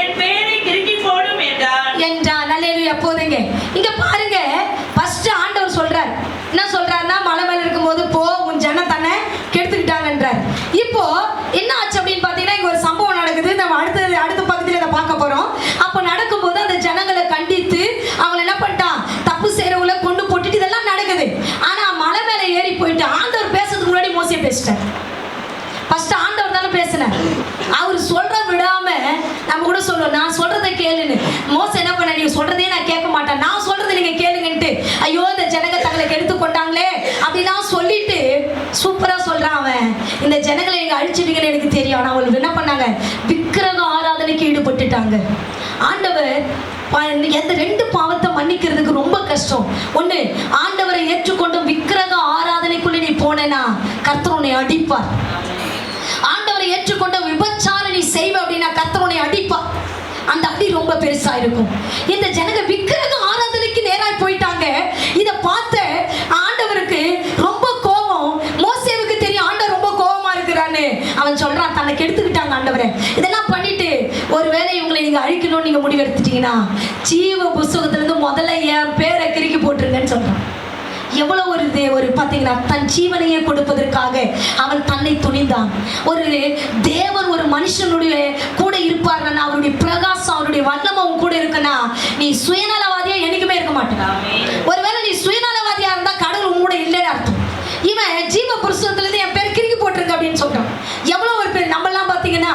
என் பெயரை கிறுக்கி போடும் என்றான். அல்லேலூயா. போதுங்க. இங்க பாருங்க, ஃபர்ஸ்ட் ஆண்டவர் சொல்றார். என்ன சொல்றாருன்னா, மலை மேல இருக்கும்போது போ, உன் ஜனம் தன்னை கெடுத்துக்கிட்டாங்கன்றார். இப்போ என்ன ஆச்சு அப்படின்னு பாத்தீங்கன்னா, இங்க ஒரு சம்பவம் நடக்குது. நம்ம அடுத்த பகுதியில் அதை பார்க்க போறோம். அப்போ நடக்கும்போது அந்த ஜனங்களை கண்டித்து அவங்க என்ன பண்ணிட்டான்? தப்பு செய்யறவங்களை கொண்டு போட்டுட்டு இதெல்லாம் நடக்குது. ஆனா மலை மேல ஏறி போயிட்டு ஆண்டவர் பேசுறதுக்கு முன்னாடி மோசே பேசிட்டார். ஃபர்ஸ்ட் ஆண்டவர் தானே பேசினார். அவர் சொல்ற விடாம நம்ம கூட சொல்லுவோம், நான் சொல்றதை கேளுன்னு. மோசே என்ன பண்ண? நீங்க சொல்றதே நான் கேட்க மாட்டேன், நான் சொல்றதை நீங்க கேளுங்கன்ட்டு, ஐயோ இந்த ஜனங்க தங்களை எடுத்து கொண்டாங்களே அப்படிலாம் சொல்லிட்டு சூப்பரா சொல்றான் அவன். இந்த ஜனங்களை நீங்க அழிச்சிட்டீங்கன்னு எனக்கு தெரியும். ஆனா அவங்களுக்கு என்ன பண்ணாங்க? விக்கிரக ஆராதனைக்கு ஈடுபட்டுட்டாங்க. ஆண்டவர் எந்த 2 பாவத்தை மன்னிக்கிறதுக்கு ரொம்ப கஷ்டம். ஒண்ணு, ஆண்டவரை ஏற்றுக்கொண்டு விக்கிரக ஆராதனைக்குள்ள நீ போனேன்னா கர்த்தர் உன்னை அடிப்பார். ஆண்டவரை ஏற்றுக்கொண்ட விபச்சாரம் நீ செய்வ அப்படின்னா கர்த்தர் உன்னை அடிப்பார். அந்த அடி ரொம்ப பெருசா இருக்கும். இந்த ஜனங்க விக்கிரக ஆராதனைக்கு நேராய் போயிட்டாங்க. இத பார்த்து ஆண்டவருக்கு ரொம்ப கோபம். மோசேவுக்கு தெரியும் ஆண்டவர் ரொம்ப கோபமா இருக்கிறான்னு. அவன் சொல்றான், தன்னை கெடுத்துக்கிட்டாங்க ஆண்டவரே, இதெல்லாம் பண்ணிட்டு ஒருவேளை இவங்களை நீங்க அழிக்கணும்னு நீங்க முடிவெடுத்துட்டீங்கன்னா ஜீவ புஸ்தகத்துல இருந்து முதல்ல என் பேரை கிறுக்கி போட்டுருங்கன்னு சொல்றான். எவ்வளவு ஒரு பாத்தீங்கன்னா தன் ஜீவனையே கொடுப்பதற்காக அவன் தன்னை துணிந்தான். ஒரு தேவன் ஒரு மனுஷனுடைய கூட இருப்பார்னா அவருடைய பிரகாசம் அவருடைய வல்லமை உன் கூட இருக்குன்னா நீ சுயநலவாதியா என்னைக்குமே இருக்க மாட்டேன். ஒருவேளை நீ சுயநலவாதியா இருந்தா கடவுள் உன் கூட இல்லைன்னு அர்த்தம். இவன் ஜீவ புருஷத்துல இருந்து என் பேர் கிறுக்கி போட்டிருக்கு அப்படின்னு சொல்றான். எவ்வளவு ஒரு பேர் நம்ம எல்லாம் பாத்தீங்கன்னா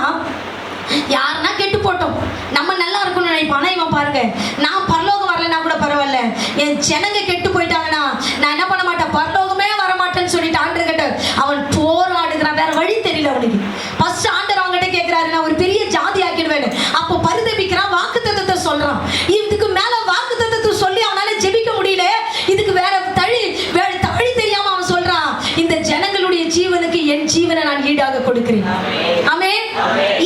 யாருன்னா கெட்டு போட்டோம் நம்ம நல்லா இருக்கணும்னு நினைப்போம். ஆனா இவன் பாருங்க, நான் பரலோகம் வரலன்னா கூட பரவாயில்ல, என் ஜனங்க கெட்டு போயிட்டாங்கன்னா நான் என்ன பண்ண மாட்டேன், பரலோகமே வரமாட்டேன்னு சொல்லிட்டு ஆண்டர் கிட்ட அவன் போராடுகிறான். வேற வழி தெரியல அவனுக்கு. ஃபர்ஸ்ட் ஆண்டர் அவங்ககிட்ட கேட்கிறாரு, நான் ஒரு பெரிய ஜாதி ஆக்கிடுவேன். அப்போ பரிதபிக்கிறான், வாக்குத்தத்தத்தை சொல்றான். இதுக்கு மேல வாக்குத்தத்தத்தை சொல்லி அவனால ஜெபிக்க முடியல. இதுக்கு வேற தழி தெரியாம அவன் சொல்றான், இந்த ஜனங்களுடைய ஜீவனுக்கு என் ஜீவனை நான் ஈடாக கொடுக்கிறேன். ஆமென்.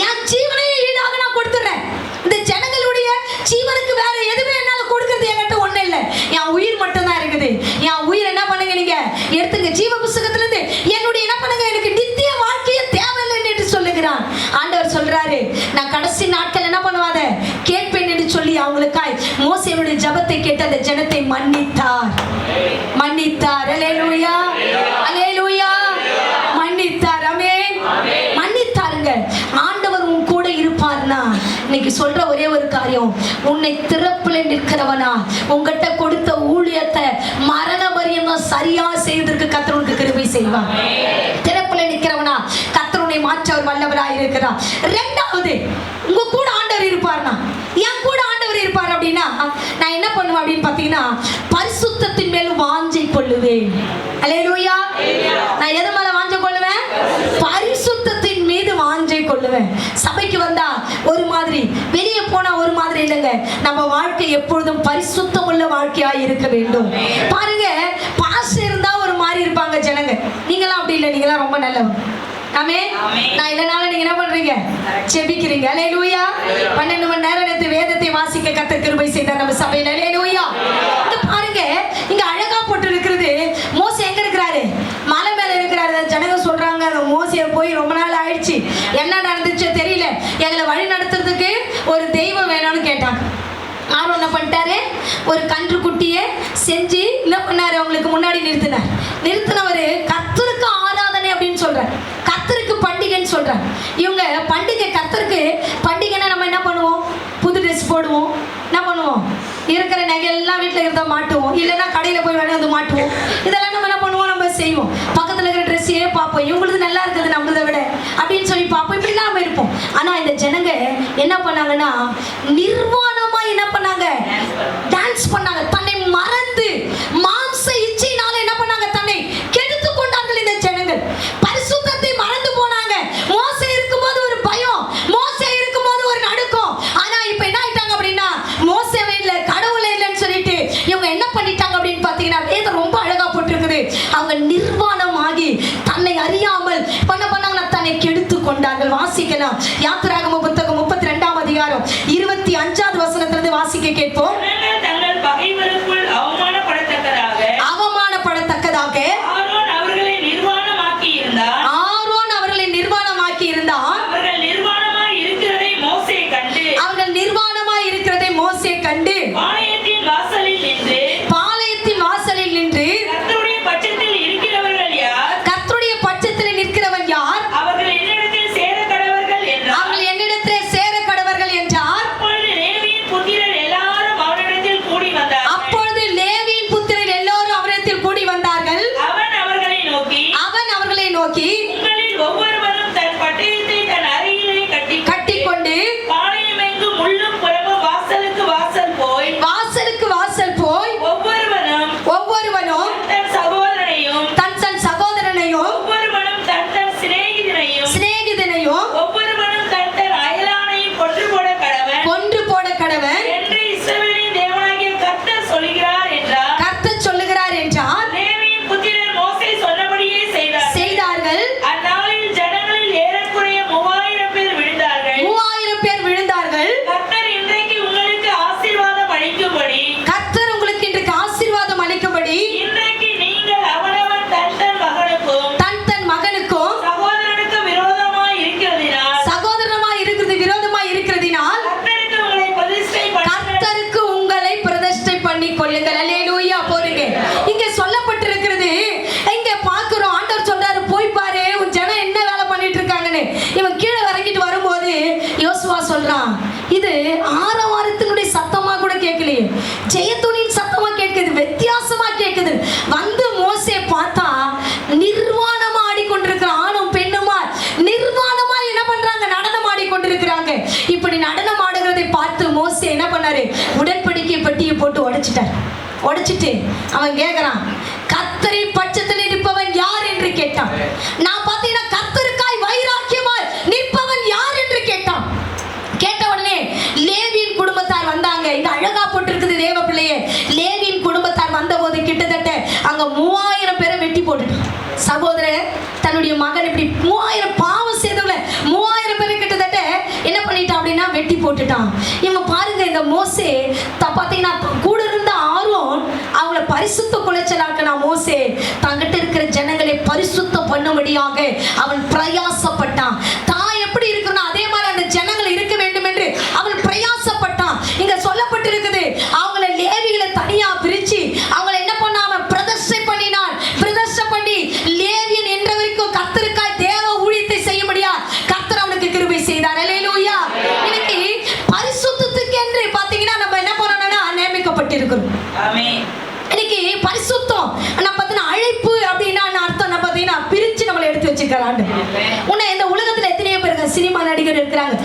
என் ஜீவனையே ஈடாக நான் கொடுத்துறேன். இந்த ஜனங்களுடைய ஜீவனுக்கு வேற எதுவுமே என்னால கொடுக்கிறது என்கிட்ட ஒண்ணு இல்லை. என் உயிர் மட்டும் தான் இருக்குது. என் உயிர் என்ன பண்ணுங்க, நீங்க எடுத்துங்க ஜீவ புஸ்தகத்துல இருந்து என்னுடைய என்ன பண்ணுங்க, எனக்கு நித்திய வாழ்க்கையே தேவையில்லை என்று சொல்லுகிறான். ஆண்டவர் சொல்றாரு, நான் கடைசி நாட்கள் என்ன பண்ணுவாத கேட்பேன் என்று சொல்லி அவங்களுக்காய் மோசேயுடைய ஜெபத்தை கேட்டு அந்த ஜனத்தை மன்னித்தார். அல்லேலூயா, அல்லேலூயா, மன்னித்தார். ஆமென். மன்னித்தாருங்க. ஆண்டவர் உன் கூட இருப்பார்னா இன்னைக்கு சொல்ற ஒரே ஒரு காரியம், உன்னை திறப்புல நிற்கிறவனா உங்ககிட்ட கொடுத்த ஊழியத்தை மரண பரியந்தம் சரியா செய்வதற்கு கர்த்தர் உனக்கு கிருபை செய்வார். திறப்புல நிற்கிறவனா கர்த்தர் உன்னை மாற்ற அவர் வல்லவராய் இருக்கிறார். இரண்டாவது, உங்க கூட ஆண்டவர் இருப்பார்னா, என் கூட ஆண்டவர் இருப்பார் அப்படின்னா நான் என்ன பண்ணுவேன் அப்படின்னு பாத்தீங்கன்னா பரிசுத்தத்தின் மேல் வாஞ்சை கொள்ளுவேன். அல்லேலூயா. நான் எது மேல வாஞ்சை கொள்ளுவேன்? பரிசுத்தத்தின் மீது வாஞ்சை கொள்ளுவேன். சபைக்கு வந்தா ஒரு மாதிரி, வெளியே போனா ஒரு மாதிரி இல்லைங்க. நம்ம வாழ்க்கை எப்பொழுதும் பரிசுத்தம் உள்ள வாழ்க்கையா இருக்க வேண்டும். பாருங்க, பாஸ் இருந்தா ஒரு மாதிரி இருப்பாங்க ஜனங்க. நீங்களாம் அப்படி இல்லை, நீங்களாம் ரொம்ப நல்லவங்க. ஆமென். நான் இல்லனால நீங்க என்ன பண்றீங்க? ஜெபிக்கிறீங்க. அல்லேலூயா. 12 மணி நேரம் நேத்து வேதத்தை வாசிக்க கர்த்தர் கிருபை செய்தார் நம்ம சபையில. அல்லேலூயா. இங்க பாருங்க, இங்க அழகா போட்டு இருக்கிறது, மோசே எங்க இருக்கிறாரு? மலை மேல இருக்கிறாரு. ஜனங்க சொல்றாங்க, அந்த மோசே போய் ரொம்ப நாள் ஆயிடுச்சு, என்ன நடந்துச்சோ தெரியல, எங்களை வழி நடத்துறதுக்கு ஒரு தெய்வம் வேணும்னு கேட்டாங்க. ஆர்வம் என்ன பண்ணிட்டாரு, ஒரு கன்று குட்டியை செஞ்சு என்ன பண்ணாரு, அவங்களுக்கு முன்னாடி நிறுத்தினவர் கர்த்தருக்கு ஆராதனை அப்படின்னு சொல்றாரு, கர்த்தருக்கு பண்டிகைன்னு சொல்றாரு. இவங்க பண்டிகை, கர்த்தருக்கு பண்டிகைன்னா நம்ம என்ன பண்ணுவோம், புது ட்ரெஸ் போடுவோம், என்ன பண்ணுவோம், இருக்கிற நகையெல்லாம் வீட்டில் இருந்தால் மாட்டுவோம், இல்லைன்னா கடையில் போய் வேணா வந்து மாட்டுவோம். இதெல்லாம் நம்ம என்ன பண்ணுவோம், நம்ம செய்வோம். பக்கத்தில் இருக்கிற ட்ரெஸ்ஸையே பார்ப்போம், இவங்களுக்கு நல்லா இருக்குது நம்மளதை விட அப்படின்னு சொல்லி பார்ப்போம். இப்படிலாம் நம்ம இருப்போம். ஆனால் இந்த ஜனங்க என்ன பண்ணாங்கன்னா நிர்வாணமா என்ன பண்ணாங்க, டான்ஸ் பண்ணாங்க. தன்னை மறந்து மாம்ச இச்சையினால என்ன பண்ணாங்க, தன்னை கெடுத்து கொண்டார்கள் இந்த ஜனங்கள். பரிசுத்தத்தை மறந்து போனாங்க. மோசே இருக்கும்போது ஒரு பயம், மோசே இருக்கும்போது ஒரு நடுக்கம். ஆனா இப்ப என்ன ஆயிட்டாங்க அப்படின்னா, மோசே இல்ல, கடவுளே இல்லைன்னு சொல்லிட்டு இவங்க என்ன பண்ணிட்டாங்க அப்படின்னு பாத்தீங்கன்னா, வேதம் ரொம்ப அழகா போட்டிருக்குது. அவங்க நிர்வாணமாகி தன்னை அறியாமல் பண்ண பண்ணாங்கன்னா தன்னை கெடுத்து கொண்டார்கள். வாசிக்கலாம், யாத்திராகம புத்தகம் 32ஆம் அதிகாரம் 25வது வசனத்திலிருந்து வாசிக்க கேட்போம். தங்கள் பகைவருக்குள் அவமானப்படத்தக்கதாக ஆரோன் அவர்களை நிர்வாணமாக்கி இருந்தார். அவர்கள் நிர்வாணமாய் இருக்கிறதை மோசே கண்டு பாளையத்தின் வாசலில் நின்று கர்த்தருடைய பட்சத்தில் இருக்கிறவன் யார், அவர்கள் என்னிடத்தில் சேர கடவர்கள் என்றார். அப்பொழுது லேவியின் புத்திரர் எல்லாரும் அவரிடத்தில் ஜெயத்துளியின் சத்தமா கேட்குது, வித்தியாசமா கேட்குது. வந்து மோசே பார்த்தா நிர்வாணமா ஆடிக்கொண்டிருக்கிற ஆணும் பெண்ணுமா நிர்வாணமா என்ன பண்றாங்க, நடனம் ஆடிக்கொண்டிருக்கிறாங்க. இப்படி நடனம் ஆடுகிறதை பார்த்து மோசே என்ன பண்ணாரு, உடன்படிக்கை பெட்டியை போட்டு உடைச்சிட்டார். உடைச்சிட்டு அவன் கேட்கிறான், கர்த்தரை பட்சத்தில் நிற்பவன் யார் என்று கேட்டான். நான் பார்த்தீங்கன்னா கர்த்தருக்காய் வைராக்கியமாய் நிற்பவன் யார் என்று கேட்டான். கேட்ட உடனே லேவியின் குடும்பத்தார் வந்தாங்க. இங்க அழகா போட்டிருக்குது தேவ பிள்ளையே, லேவியின் குடும்பத்தார் வந்தபோது கிட்டத்தட்ட அங்க 3000 பேரை வெட்டி போட்டுட்டான். சகோதரர் தன்னுடைய மகன் இப்படி 3000 பாவம் செய்தவங்கள 3000 பேரை கிட்டத்தட்ட என்ன பண்ணிட்டான் அப்படின்னா வெட்டி போட்டுட்டான். இவங்க பாருங்க, இந்த மோசே பார்த்தீங்கன்னா கூட இருந்த ஆரோன் அவங்கள பரிசுத்த குலைச்சலாக்கினா மோசே தங்கிட்ட இருக்கிற ஜனங்களை பரிசுத்தம் பண்ணும்படியாக அவன் பிரயாசப்பட்டான். தான் எப்படி இருக்கணும் அதே மாதிரி அந்த ஜனங்கள் இருக்க வேண்டும் என்று அவன் பிரயாசப்பட்டான். இங்க சொல்லப்பட்டிருக்குது, அவங்கள லேவிகளை தனியா பிரிச்சு அவங்கள என்ன பண்ண அவன் பிரதிஷ்டை பண்ணினான். பிரதிஷ்டை பண்ணி லேவியன் என்ற வரைக்கும் கர்த்தருக்காய் தேவ ஊழியத்தை செய்யும்படியா கர்த்தர் அவனுக்கு கிருபை செய்தார். அல்லேலூயா. இன்னைக்கு பரிசுத்தத்துக்கு என்று பாத்தீங்கன்னா நம்ம என்ன பண்ணணும்னா நியமிக்கப்பட்டிருக்கிறோம். ஆமென். இன்னைக்கு பரிசுத்தம் நம்ம பார்த்தீங்கன்னா அழைப்பு அப்படின்னா அர்த்தம் நம்ம பார்த்தீங்கன்னா பிரிச்சு நம்மளை எடுத்து வச்சிருக்கிறாங்க. உன்னை இந்த உலகத்துல எத்தனையோ பேருக்கு சினிமா நடிகர் இருக்கிறாங்க,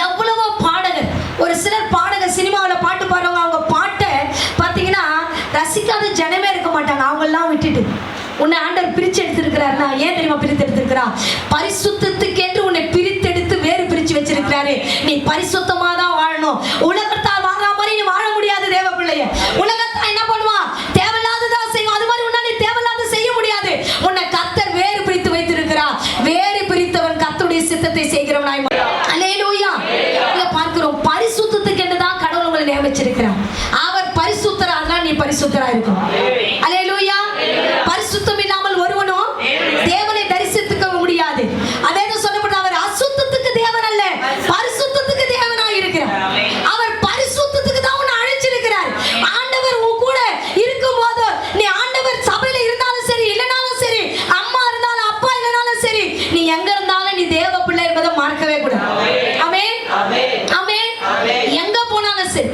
எவ்வளவோ பாடகர். ஒரு சிலர் பாடகர் சினிமாவில் பாட்டு பாடுறவங்க, அவங்க பாட்டை பார்த்தீங்கன்னா ரசிக்காத ஜனமே இருக்க மாட்டாங்க. அவங்கெல்லாம் விட்டுட்டு உன்னை ஆண்டவர் பிரித்து எடுத்திருக்கிறாருன்னா ஏன் தெரியுமா பிரித்து எடுத்திருக்கிறா? பரிசுத்தத்துக்கு என்று உன்னை பிரித்தெடுத்து வேறு பிரித்து வச்சிருக்கிறாரு. நீ பரிசுத்தமா தான் வாழணும். உலகத்தால் வாழற மாதிரி நீ வாழ முடியாது தேவ பிள்ளைய. உலகத்தால் என்ன பண்ணுவான், தேவையில்லாததா செய்யும். அது மாதிரி உன்னை தேவையில்லாத செய்ய முடியாது. உன்னை கர்த்தர் வேறு பிரித்து வைத்திருக்கிறார். வேறு பிரித்தவன் கர்த்தருடைய சித்தத்தை செய்கிறவனாய். அல்லேலூயா. இங்க பார்க்கிறோம், பரிசுத்தத்துக்கு என்று தான் கடவுள் உங்களை நியமிச்சிருக்கிறார். அவர் பரிசுத்தரா, அதனால நீ பரிசுத்தரா இருக்கும். அல்லேலூயா. பரிசுத்தம் இல்லாமல் ஒருவனும் தேவனை தரிசித்துக்க முடியாது. அதே சொல்லப்பட்ட அவர் அசுத்தத்துக்கு தேவன் அல்ல, பரிசுத்தத்துக்கு தேவனாய் இருக்கிறார். அவர் பரிசுத்தத்துக்கு தான் உன்னை அழைச்சிருக்கிறார். ஆண்டவர் உன் கூட இருக்கும்போது நீ ஆண்டவர் சபையில இருந்தாலும் சரி இல்லைனாலும் சரி, அம்மா இருந்தாலும் அப்பா இல்லைனாலும் சரி, நீ எங்க இருந்தாலும் நீ தேவ பிள்ளை என்பதை மறக்கவே கூடாது. ஆமென், ஆமென். எங்க போனாலும் சரி,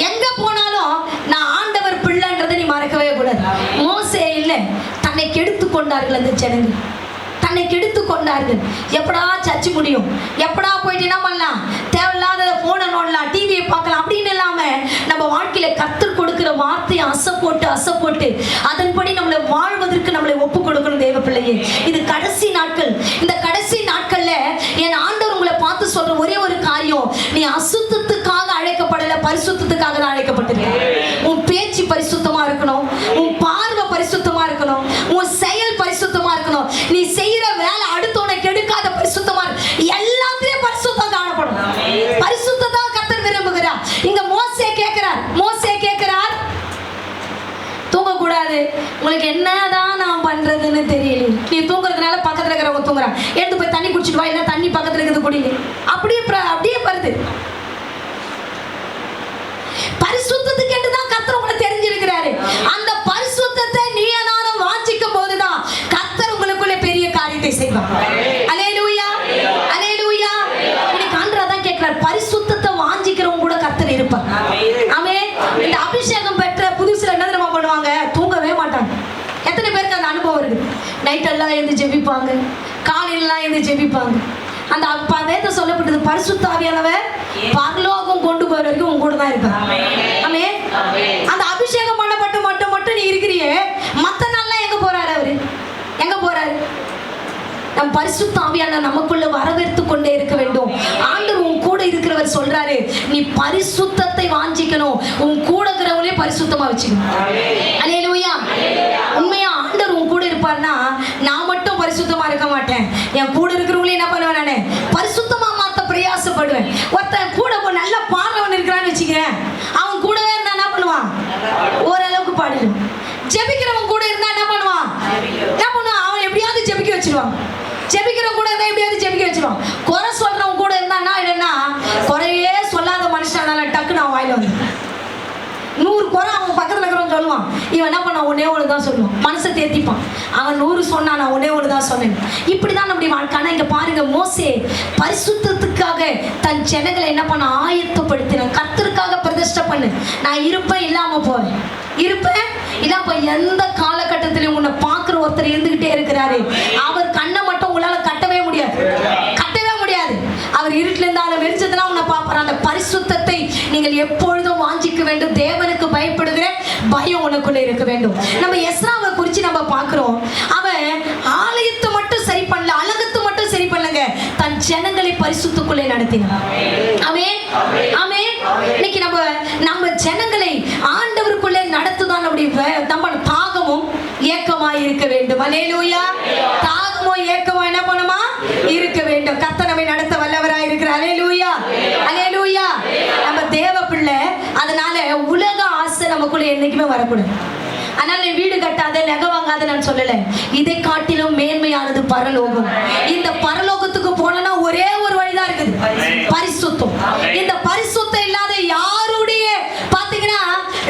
எங்க போனாலும் நான் ஆண்டவர் பிள்ளைன்றதை நீ மறக்கவே கூடாது. மோசே இல்லை, தன்னை கெடுத்து கொண்டார்கள் அந்த ஜனங்கள், தன்னை கெடுத்து கொண்டார்கள். எப்படா சர்ச்சு முடியும், எப்படா போயிட்டு என்ன பண்ணலாம், தேவையில்லாத போனை நோடலாம், டிவியை பார்க்கலாம் அப்படின்னு இல்லாம நம்ம வாழ்க்கையில கர்த்தர் கொடுக்கிற வார்த்தையை அசை போட்டு அதன்படி நம்மளை வாழ்வதற்கு நம்மளை ஒப்பு கொடுக்கணும் தேவ பிள்ளையே. இது கடைசி நாட்கள். இந்த கடைசி நாட்கள்ல என் ஆண்டவர் உங்களை பார்த்து சொல்ற ஒரே ஒரு காரியம், நீ அசுத்தத்துக்காக அழைக்கப்படல, பரிசுத்தத்துக்காக தான் அழைக்கப்பட்டிருக்க. உன் பேச்சு பரிசுத்தமா இருக்கணும், உன் பார்வை பரிசுத்தமா இருக்கணும், உன் செயல் பரிசுத்தமா இருக்கணும், நீ செய்யற வேலை அடுத்தவனை கெடுக்காத பரிசுத்தமா எல்லாத்திலையும் பரிசுத்தம் காணப்படும். பரிசுத்தத்தை கர்த்தர் விரும்புகிறார். இங்க மோசே கேட்கிறார், தூங்கக்கூடாது. உங்களுக்கு என்னதான் நான் பண்றதுன்னு தெரியல. நீ தூங்குறதுனால பக்கத்துல இருக்கிறவங்க தூங்குறான், எடுத்து போய் தண்ணி குடிச்சிட்டு வா, இல்ல தண்ணி பக்கத்துல இருக்குது குடிங்க. அப்படியே வருது. பரிசுத்தத்துக்கு என்று தான் கர்த்தர் உங்களை தெரிஞ்சிருக்கிறாரு. அந்த பரிசுத்தத்தை நீ நானும் வாஞ்சிக்கும் போதுதான் கர்த்தர் உங்களுக்குள்ள பெரிய காரியத்தை செய்வார். அல்லேலூயா, அல்லேலூயா. இன்னைக்கு ஆண்டவர் தான் கேட்கிறார், பரிசுத்தத்தை வாஞ்சிக்கிறவங்க கூட கர்த்தர் இருப்பார். ஆமென். இந்த அபிஷேகம் பெற்ற புதுசுல என்ன தெரியுமா பண்ணுவாங்க, தூங்கவே மாட்டாங்க. எத்தனை பேருக்கு அந்த அனுபவம் இருக்கு? நைட் எல்லாம் எழுந்து ஜெபிப்பாங்க, காலையிலாம் எழுந்து ஜெபிப்பாங்க. அந்த வேத சொல்லப்பட்டது, பரிசுத்த ஆவியானவர் பரலோகம் கொண்டு போற வரைக்கும் உங்க கூட தான் இருப்பார். ஆமென். அந்த அபிஷேகம் பண்ணப்பட்டு மட்டும் நீ இருக்கிறியே, மத்த நாள்லாம் எங்க போறாரு அவரு? எங்க போறாரு? நம் பரிசுத்த ஆவியானவர் நமக்குள்ள வரவேற்று கொண்டே இருக்க வேண்டும். ஆண்டவர் உன் கூட இருக்கிறவர் சொல்றாரு, நீ பரிசுத்தத்தை வாஞ்சிக்கணும், உன் கூட இருக்கிறவங்களே பரிசுத்தமா வச்சுக்கணும். அல்லேலூயா. உண்மையா ஆண்டவர் உன் கூட இருப்பார்னா நான் மட்டும் பரிசுத்தமா இருக்க மாட்டேன், என் கூட இருக்கிறவங்களே என்ன பண்ணுவேன், நானு பரிசுத்தமா மாத்த பிரயாசப்படுவேன். ஒருத்தன் கூட நல்ல பாடுறவன் இருக்கிறான்னு வச்சுக்கிறேன், அவன் கூடவே இருந்தா என்ன பண்ணுவான், ஓரளவுக்கு பாடிடும். ஜெபிக்கிறவன் கூட இருந்தா என்ன பண்ணுவான், அவன் எப்படியாவது ஜெபிக்க வச்சிருவான். ஜெபிக்கிறவன் கூட இருந்தா எப்படியாவது ஜெபிக்க வச்சிருவான். குறை சொல்றவன் கூட இருந்தான்னா என்னன்னா, குறையே சொல்லாத மனுஷனால டக்குன்னு அவன் வாயில வந்து 100 குறை அவன் பக்கத்துல இருக்கிறவங்க சொல்லுவான். இவன் என்ன பண்ணான்? ஒன்னே ஒன்று தான் சொல்லுவான். மனசை தேத்திப்பான். அவன் 100 சொன்னா, நான் ஒன்னே ஒன்று தான் சொன்னேன். இப்படிதான் நம்முடைய வாழ்க்கை. ஆனா இங்க பாருங்க, மோசே பரிசுத்தத்துக்காக தன் ஜனங்களை என்ன பண்ண? ஆயத்தப்படுத்தினான். கர்த்தருக்காக பிரதிஷ்டை பண்ணு. நான் இருப்பேன், இல்லாம போறேன், இருப்பேன் இல்லாம. எந்த காலகட்டத்திலையும் உன்னை பார்க்குற ஒருத்தர் இருந்துகிட்டே இருக்கிறாரு. அவர் கண்ணை மட்டும் உங்களால கட்டவே முடியாது, கட்டவே முடியாது. அவர் இருட்டில் இருந்தாலும் வெளிச்சத்துல உன்னை பார்ப்பார். அந்த பரிசுத்தத்தை நீங்கள் எப்பொழுதும் வாஞ்சிக்க வேண்டும். தேவனுக்கு பயப்படுகிற பயம் உனக்குள்ள இருக்க வேண்டும். நம்ம எஸ்ராவை குறித்து நம்ம பார்க்கிறோம். அவன் ஆலயத்தை மட்டும் சரி பண்ணல, அலகத்தை மட்டும் சரி பண்ணலங்க, தன் ஜனங்களை பரிசுத்துக்குள்ளே நடத்தினான். ஆமென், ஆமென். இன்னைக்கு நம்ம ஜனங்களை ஆண்டவருக்குள்ளே நடத்துதான் நம்ம தாகமும் ஏக்கமாய் இருக்க வேண்டும். அல்லேலூயா. தாகமோ ஏக்கமோ என்ன பண்ணுமா? இருக்க வேண்டும். கர்த்தர் நம்மை நடத்த வல்லவராய் இருக்கிறார். அல்லேலூயா, அல்லேலூயா. நம்ம தேவ பிள்ளை. அதனால உலக ஆசை நமக்குள்ள என்னைக்குமே வரக்கூடாது. அதனால நீ வீடு கட்டாத, நகை வாங்காத நான் சொல்லல. இதை காட்டிலும் மேன்மையானது பரலோகம். இந்த பரலோகத்துக்கு போனா ஒரே ஒரு வழிதான் இருக்குது, பரிசுத்தம். இந்த பரிசுத்தம் இல்லாத யாருடைய பாத்தீங்கன்னா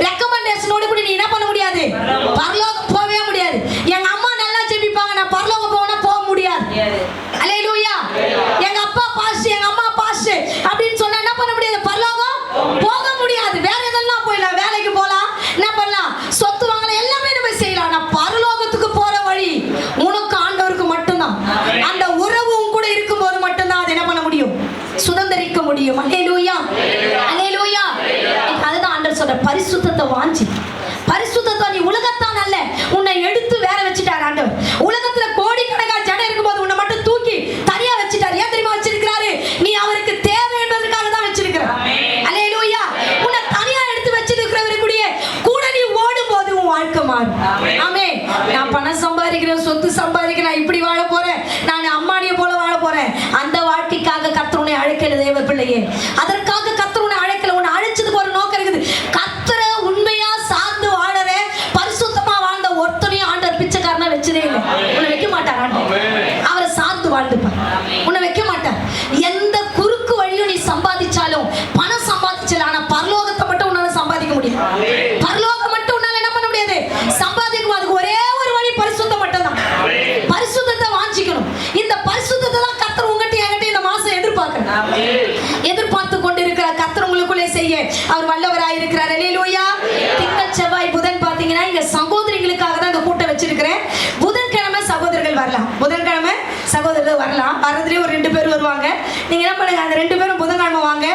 ரெக்கமெண்டேஷனோட கூட நீ என்ன பண்ண முடியாது? பரலோகம் போகவே முடியாது. எங்க அம்மா நல்லா ஜெபிப்பாங்க, நான் பரலோகம் போனா போக முடியாது. அல்லேலூயா. எங்க அப்பா பாஸ்ட், எங்க அம்மா பாஸ்ட் அப்படின்னு சொன்னா என்ன பண்ண முடியாது? பரலோகம் போக முடியாது. வேற எதெல்லாம் போயிடலாம், வேலைக்கு போலாம், என்ன பண்ணலாம், சொத்து வாங்கலாம், எல்லாமே நம்ம செய்யலாம். நான் பரலோகத்துக்கு போற வழி உனக்கு ஆண்டவருக்கு மட்டும்தான். அந்த உறவு கூட இருக்கும்போது மட்டும்தான் அதை என்ன பண்ண முடியும்? சுதந்திரிக்க முடியும். அல்லேலூயா, அல்லேலூயா. அதுதான் ஆண்டவர் சொல்ற பரிசுத்தத்தை வாஞ்சி. பரிசுத்தத்தை நீ உலகத்தான் அல்ல, உன்னை எடுத்து வேற வச்சுட்டார் ஆண்டவர். உலகத்துல கோடிக்கணக்கான ஜனம் இருக்கும்போது உன்னை மட்டும் தூக்கி தனியா வச்சுட்டார். ஏன் தெரியுமா வச்சிருக்கிறாரு? நீ அவருக்கு தேவை என்பதற்காக தான் வச்சிருக்கிற. அல்லேலூயா. உன்னை தனியா எடுத்து வச்சிருக்கிறவருக்குடைய கூட நீ ஓடும் போது உன் வாழ்க்கை மாறும். ஆமென். நான் பணம் சம்பாதிக்கிறேன், சொத்து சம்பாதிக்கிறேன், நான் இப்படி வாழ போறேன், நான் அம்மானியை போல வாழ போறேன். அந்த வாழ்க்கைக்காக கர்த்தர் உன்னை அழைக்கல தேவ பிள்ளையே. அதற்காக கர்த்தர் உன்னை அழைக்கல. உன்னை அழைச்சதுக்கு ஒரு நோக்கம் இருக்குது. கர்த்தரை உண்மையா சார்ந்து வாழற, பரிசுத்தமா வாழ்ந்த ஒருத்தனையும் ஆண்டவர் பிச்சைக்காரனா வச்சதே இல்லை. உன்னை வைக்க மாட்டார் ஆண்டவர். அவரை சார்ந்து வாழ்ந்துப்பார், உன்னை வைக்க மாட்டார். எந்த குறுக்கு வழியும் நீ சம்பாதிச்சாலும், பணம் சம்பாதிச்சாலும், ஆனா பரலோகத்தை மட்டும் உன்னால சம்பாதிக்க முடியும். பரலோகம் மட்டும் உன்னால என்ன பண்ண முடியாது? சம்பாதிக்கும். அதுக்கு ஒரே ஒரு வழி பரிசுத்தம் மட்டும்தான். பரிசுத்தத்தை வாஞ்சிக்கணும். இந்த பரிசுத்தத்தை தான் கர்த்தர் உங்ககிட்ட என்கிட்ட இந்த மாசம் எதிர்பார்த்து கொண்டிருக்கிற கர்த்தர் உங்களுக்குள்ளே செய்ய அவர் வல்லவராய் இருக்கிறார். அல்லேலூயா. திங்கள் செவ்வாய் புதன் பாத்தீங்கன்னா இங்க சகோதரிகளுக்காக தான் இந்த கூட்டம் வச்சிருக்கிறேன். புதன்கிழமை சகோதரர்கள் வரலாம், புதன்கிழமை சகோதரர்கள் வரலாம். வரதுலேயே ஒரு 2 பேர் வருவாங்க. நீங்க என்ன பண்ணுங்க, அந்த 2 பேரும் புதன்கிழமை வாங்க.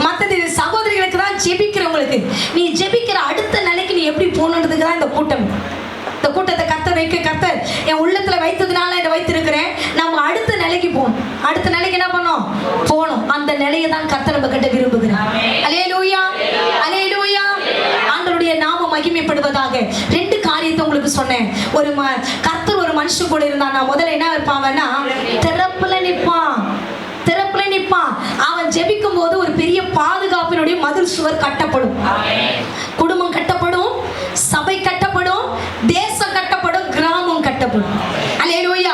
மற்றது சகோதரிகளுக்கு தான் ஜெபிக்கிறவங்களுக்கு. நீ ஜெபிக்கிற அடுத்த நிலைக்கு நீ எப்படி போகணுன்றதுக்கு தான் இந்த கூட்டம். இந்த கூட்டத்தை கர்த்தர் என் உள்ளத்துல வைத்ததுனால இதை வைத்திருக்கிறேன். நம்ம அடுத்த நிலைக்கு போகணும். அடுத்த நிலைக்கு என்ன பண்ணோம்? போகணும். அந்த நிலையை தான் கர்த்தர் நம்ம கிட்ட விரும்புகிறார். அல்லேலூயா, அல்லேலூயா. ஆண்டவருடைய நாமம் மகிமைப்படுவதாக. 2 காரியத்தை உங்களுக்கு சொன்னேன். ஒரு கர்த்தர் ஒரு மனுஷன் கூட இருந்தானா முதல்ல என்ன இருப்பாங்கன்னா, திறப்புல நிற்பான், திறப்புல நிற்பான். அவன் ஜெபிக்கும் போது ஒரு பெரிய பாதுகாப்பினுடைய மதில் சுவர் கட்டப்படும். குடும்பம் கட்டப்படும், சபை கட்டப்படும், தேசம் கட்டப்படும், கிராமம் கட்டப்படும். அல்லேலூயா.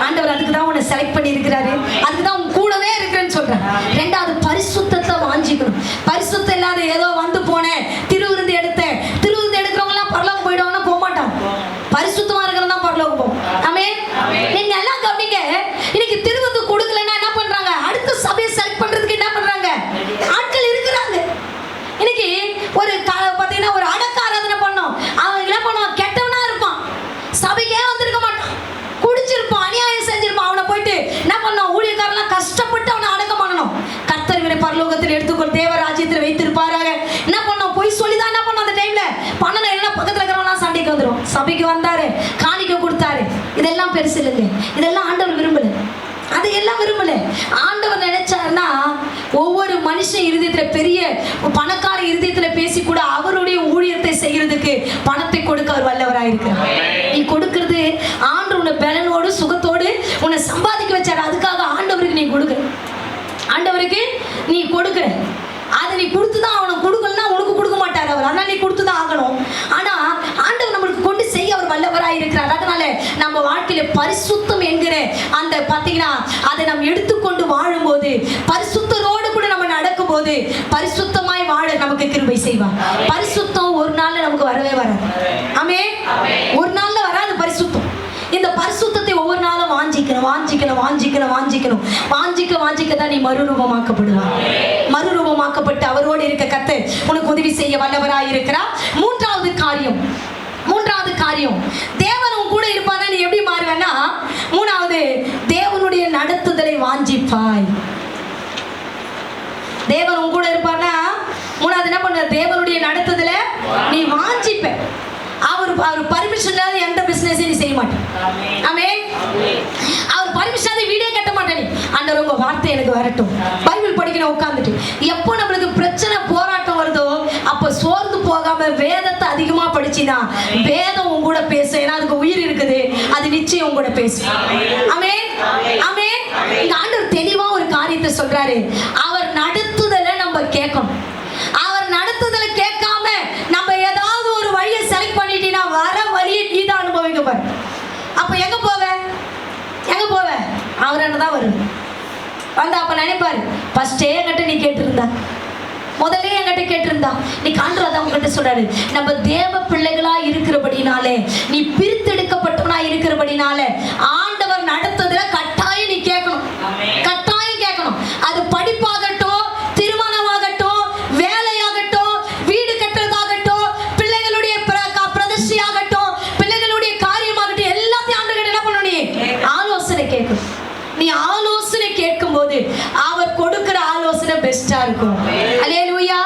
ஆண்டவர் அதுக்கு தான் உன்னை செலக்ட் பண்ணி இருக்கிறாரு. அதுக்கு தான் உன் கூடவே இருக்கிறேன்னு சொல்றேன். 2வது பரிசுத்தத்தை வாஞ்சிக்கணும். பரிசுத்தம் இல்லாத ஏதோ வந்து போனேன், திருவிருந்து எடுத்தேன். திருவிருந்து எடுக்கிறவங்க எல்லாம் பரலோகம் போயிடுவாங்கன்னா போக மாட்டாங்க. பரிசுத்தமா இருக்கிறது தான் பரலோகம் போகும். ஆமென். நீங்க எல்லாம் கவனிங்க. இன்னைக்கு திருவிருந்து கொடுக்கலன்னா என்ன பண்றாங்க? அடுத்த சபையை செலக்ட் பண்றதுக்கு என்ன பண்றாங்க? ஆட்கள் இருக்கிறாங்க. இன்னைக்கு ஒரு பாத்தீங்கன்னா ஒரு அடக்க ஆராதனை பண்ணோம். அவன் என்ன பண்ணுவான்? கெட்டவனா இருப்பான், சபைக்கே வந்திருக்க மாட்டான், குடிச்சிருப்பான், அநியாயம் செஞ்சிருப்பான். அவனை போயிட்டு என்ன பண்ணோம்? ஊழியக்காரெல்லாம் கஷ்டப்பட்டு அவனை அடக்கம் பண்ணணும். கர்த்தர் இவனை பரலோகத்தில் எடுத்துக்கொள் தேவ ராஜ்யத்தில் வைத்திருப்பாராக. என்ன பண்ணோம்? போய் சொல்லிதான் என்ன பண்ணோம்? அந்த டைம்ல பண்ணணும். எல்லாம் பக்கத்துல இருக்கிறவங்களாம் சண்டைக்கு வந்துடும். சபைக்கு வந்தாரு, காணிக்க கொடுத்தாரு, இதெல்லாம் பெருசு இல்லைங்க. இதெல்லாம் ஆண்டவர் விரும்பல, அதையெல்லாம் விரும்பல. ஆண்டவர் நினைச்சாருன்னா ஒவ்வொரு மனுஷன் இருதயத்துல, பெரிய பணக்கார இருதயத்துல பேசி கூட அவருடைய ஊழியத்தை செய்யறதுக்கு பணத்தை கொடுக்க அவர் வல்லவராயிருக்கிறார். நீ கொடுக்கிறது ஆண்டவர் உன்னை பலனோடு சுகத்தோடு உன்னை சம்பாதிக்க வச்சாரு. அதுக்காக ஆண்டவருக்கு நீ கொடுக்குற, ஆண்டவருக்கு நீ கொடுக்குற. அதை நீ கொடுத்துதான் அவனுக்கு கொடுக்கலன்னா உனக்கு கொடுக்க மாட்டார் அவர். அதனால நீ கொடுத்துதான் ஆகணும். ஆனா ஆண்டவர் நம்மளுக்கு கொண்டு செய்ய அவர் வல்லவராய் இருக்கிறார். அதனால நம்ம வாழ்க்கையில பரிசுத்தம் என்கிற அந்த பாத்தீங்கன்னா அதை நாம் எடுத்துக்கொண்டு வாழும்போது, பரிசுத்தரோடு கூட நம்ம நடக்கும் போது, பரிசுத்தமாய் வாழ நமக்கு கிருபை செய்வார். செய்வார். பரிசுத்தம் ஒரு நாள்ல நமக்கு வரவே வராது. ஆமென். ஒரு நாள்ல வராது பரிசுத்தம். இந்த பரிசுத்தத்தை ஒவ்வொரு நாளும் வாஞ்சிக்கணும், வாஞ்சிக்கணும், வாஞ்சிக்கணும், வாஞ்சிக்கணும். வாஞ்சிக்க தான் நீ மறுரூபமாக்கப்படுவார். மறுரூபமாக்கப்பட்டு அவரோடு இருக்க கர்த்தர் உனக்கு உதவி செய்ய வல்லவராய் இருக்கிறார். மூன்றாவது காரியம் தேவன் உன் கூட இருப்பானா நீ எப்படி மாறுவேன்னா, மூணாவது தேவனுடைய நடத்துதலை வாஞ்சிப்பாய். தேவன் உன் கூட இருப்பானா மூணாவது என்ன பண்ண, தேவனுடைய நடத்துதலை நீ வாஞ்சிப்ப. அவர் பர்மிஷன் இல்லாத எந்த பிசினஸையும் நீ செய்ய மாட்டேன். ஆமென். அவர் பர்மிஷன் வீடே கட்ட மாட்டேன். ஆண்டவர் உங்க வார்த்தை எனக்கு வரட்டும், பைபிள் படிக்கணும் உட்கார்ந்துட்டு. எப்போ நம்மளுக்கு பிரச்சனை போராட்டம் வருதோ அப்ப சோர்ந்து போகாம வேதத்தை அதிகமா படிச்சினா வேதம் உங்க கூட பேசும். ஏன்னா அதுக்கு உயிர் இருக்குது, அது நிச்சயம் உங்க கூட பேசும். ஆமென். ஆமென். இந்த ஆண்டவர் தெளிவா ஒரு காரியத்தை சொல்றாரு. அவர் நடத்துதலை நம்ம கேட்கணும். அவர் நடத்துதலை கேட்காம நம்ம ஏதாவது ஒரு வழியை செலக்ட் பண்ணிட்டீங்கன்னா வர வழியை நீதான் அனுபவிக்க பாரு. அப்ப எங்க போவ அவர் என்னதான் வருது வந்து அப்ப நினைப்பாரு, ஃபர்ஸ்டே என்கிட்ட நீ கேட்டிருந்தா, முதல்ல என்கிட்ட கேட்டிருந்தா. நீ காண்றத உங்ககிட்ட சொல்றாரு, நம்ம தேவ பிள்ளைகளா இருக்கிறபடினாலே, நீ பிரித்தெடுக்கப்பட்டவனா இருக்கிறபடினாலே ஆண்டவர் நடத்துதல கட்டாயம் நீ கேட்கணும். கட்டாயம் கேட்கணும். அது படிப்பாகட்டும், திருமணமாகட்டும், வேலையாகட்டும், வீடு கட்டுறதாகட்டும், பிள்ளைகளுடைய பிரதிஷ்டையாகட்டும், பிள்ளைகளுடைய காரியமாகட்டும், எல்லாத்தையும் ஆண்டவர் என்ன பண்ணணும், நீ ஆலோசனை கேட்கணும். நீ ஆலோசனை கேட்கும் போது அவர் கொடுக்கிற ஆலோசனை பெஸ்டா இருக்கும். அல்லேலூயா.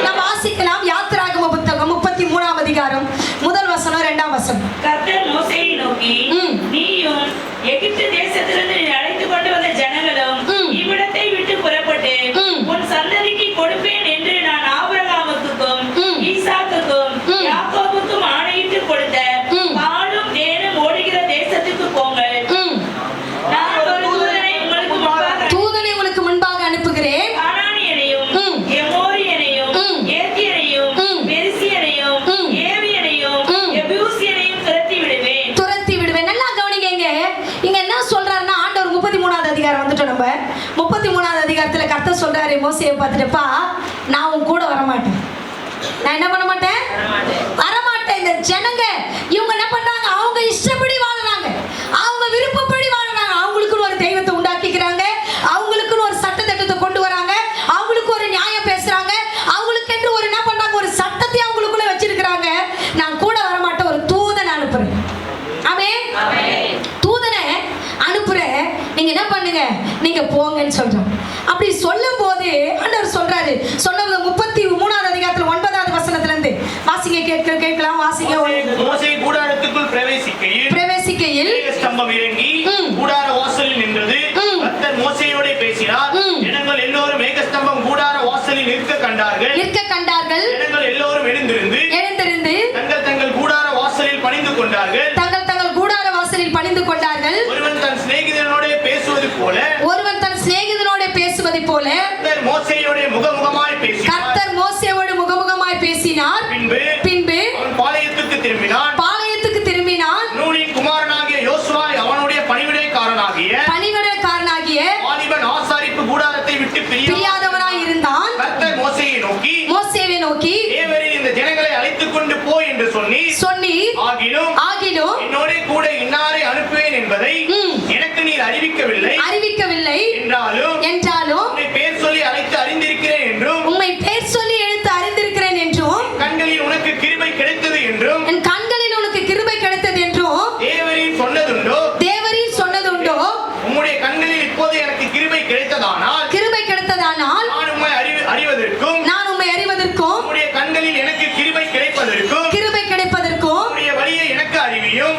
நாம் வாசிக்கலாம் யாத்திராகம புத்தகம் 33ஆம் அதிகாரம் 1 வசனம் 2ஆம் வசனம். கர்த்தர் மோசேயை நோக்கி, நீயும் எகிப்து தேசத்திலிருந்து நீ அழைத்து கொண்டு வந்த ஜனங்களும் இவ்விடத்தை விட்டு புறப்பட்டு உன் சந்ததிக்கு கொடுப்பேன் என்று நான் ஆபிரகாமுக்கும் ஈசாக்குக்கும் யாக்கோபுக்கும் ஆணையிட்டு கொடுத்த பாலும் தேனும் ஓடுகிற தேசத்துக்கு போங்கள். நான் ஒரு தூதனை உங்களுக்கு முன்பாக அனுப்புகிறேன். கானானியனையும் எமோரியனையும் ஏத்தியனையும் பெரிசியனையும் ஏவியனையும் எபூசியனையும் துரத்தி விடுவேன். நல்லா கவனிங்க. இங்க என்ன சொல்றாருன்னா, ஆண்டவர் 33ஆவது அதிகாரம் வந்துட்டோம். நம்ம 33ஆவது அதிகாரத்துல கர்த்தர் சொல்றாரு மோசேயை பார்த்துட்டுப்பா, நான் உன் கூட வரமாட்டேன். நான் என்ன பண்ண மாட்டேன், வரமாட்டேன். இந்த ஜனங்க இவங்க என்ன பண்றாங்க, அவங்க இஷ்டப்படி வாழுறாங்க, அவங்க விருப்பப்படி வாழுறாங்க. அவங்களுக்குன்னு ஒரு தெய்வத்தை உண்டாக்கிக்கிறாங்க, அவங்களுக்குன்னு ஒரு சட்டத்திட்டத்தை கொண்டு வராங்க, அவங்களுக்கு ஒரு நியாயம் பேசுறாங்க, அவங்களுக்கு என்று ஒரு என்ன பண்றாங்க, ஒரு சட்டத்தை அவங்களுக்குள்ள வச்சிருக்கிறாங்க. நான் கூட வரமாட்டேன், ஒரு தூதனை அனுப்புறேன். ஆமென். தூதனை அனுப்புறேன், நீங்க என்ன பண்ணுங்க, நீங்க போங்கன்னு சொல்றோம். அப்படி சொல்லும் போது ஆண்டவர் சொல்றாரு, சொன்னது 33ஆவது அதிகாரத்துல 9ஆவது வசனத்துல இருந்து வாசிங்க, கேட்கலாம் வாசிங்க. மோசே கூடாரத்துக்குள் பிரவேசிக்கையில் ஸ்தம்பம் இறங்கி கூடார வாசலில் நின்றது. கர்த்தர் மோசேயோடு பேசினார். ஜனங்கள் எல்லோரும் மேகஸ்தம்பம் கூடார வாசலில் நிற்க கண்டார்கள். ஜனங்கள் எல்லோரும் எழுந்திருந்து தங்கள் கூடார வாசலில் பணிந்து கொண்டார்கள். ஒருவன் தன் சிநேகிதனோடு பேசுவது போல கர்த்தர் மோசேயோடு முகமுகமாய் பேசினார். பின்பு அவன் பாளையத்துக்கு திரும்பினான். நூனின் குமாரனாகிய யோசுவா அவனுடைய பணிவிடைக்காரனாகிய வாலிபன் ஆசாரிப்பு கூடாரத்தை விட்டு பிரியாதவனாய் இருந்தான். கர்த்தர் மோசேயை நோக்கி தேவரீர் இந்த ஜனங்களை அழைத்துக் கொண்டு போ என்று சொல்லி ஆகிலும் என்னோட கூட இன்னாரை அனுப்புவேன் என்பதை எனக்கு நீர் அறிவிக்கவில்லை என்றாலும் உம்மை பேர் சொல்லி அழைத்து அறிந்திருக்கிறேன் என்றும் கண்களில் உனக்கு கிருபை கிடைத்தது என்றும் தேவரீர் சொன்னதுண்டோ உம்முடைய கண்களில் இப்போது எனக்கு கிருபை கிடைத்ததானால் நான் உம்மை அறிவதற்கும் உம்முடைய கண்களில் எனக்கு கிருபை கிடைப்பதற்கும் உம்முடைய வழியை எனக்கு அறிவியும்.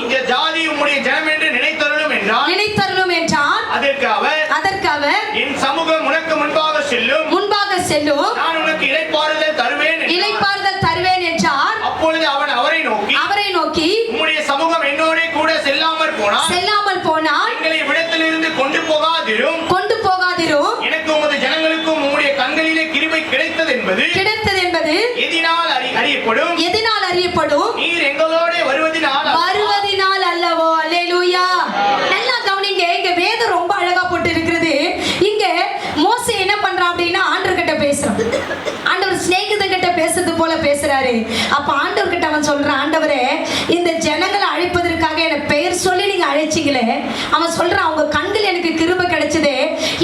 இந்த ஜாதி உம்முடைய ஜனம் என்று நினைத்தருளும் என்றார். அதற்கு அவர் என் சமூகம் உனக்கு முன்பாக செல்லும். நான் உனக்கு இளைப்பாறுதல் தருவேன் என்றார். அப்பொழுது அவன் அவரை நோக்கி உம்முடைய சமூகம் என்னோட கூட செல்லாமல் போனால் எங்களை விடத்திலிருந்து கொண்டு போகாதிரும். எனக்கு உமது ஜனங்களுக்கும் உம்முடைய கண்களிலே கிருபை கிடைத்தது என்பது எதினால் அறியப்படும். நீர் எங்களோட வருவதினால் அல்லவோ. அல்லேலூயா. நல்லா கவனிங்க. இங்க வேதம் ரொம்ப அழகா போட்டு இருக்கிறது. இங்க மோசே என்ன பண்றான் அப்படின்னா, ஆண்டவர் கிட்ட பேசுறான். ஆண்டவர் சிநேகித போல பேசுறாரு. அப்ப ஆண்டவர்கிட்ட அவன் சொல்றான், ஆண்டவரே இந்த ஜனங்களை அழைப்பதற்காக என்ன பெயர் சொல்லி நீங்க அழைச்சிங்களே. அவன் சொல்றான், அவங்க கண்கள் எனக்கு கிருபை கிடைச்சதே.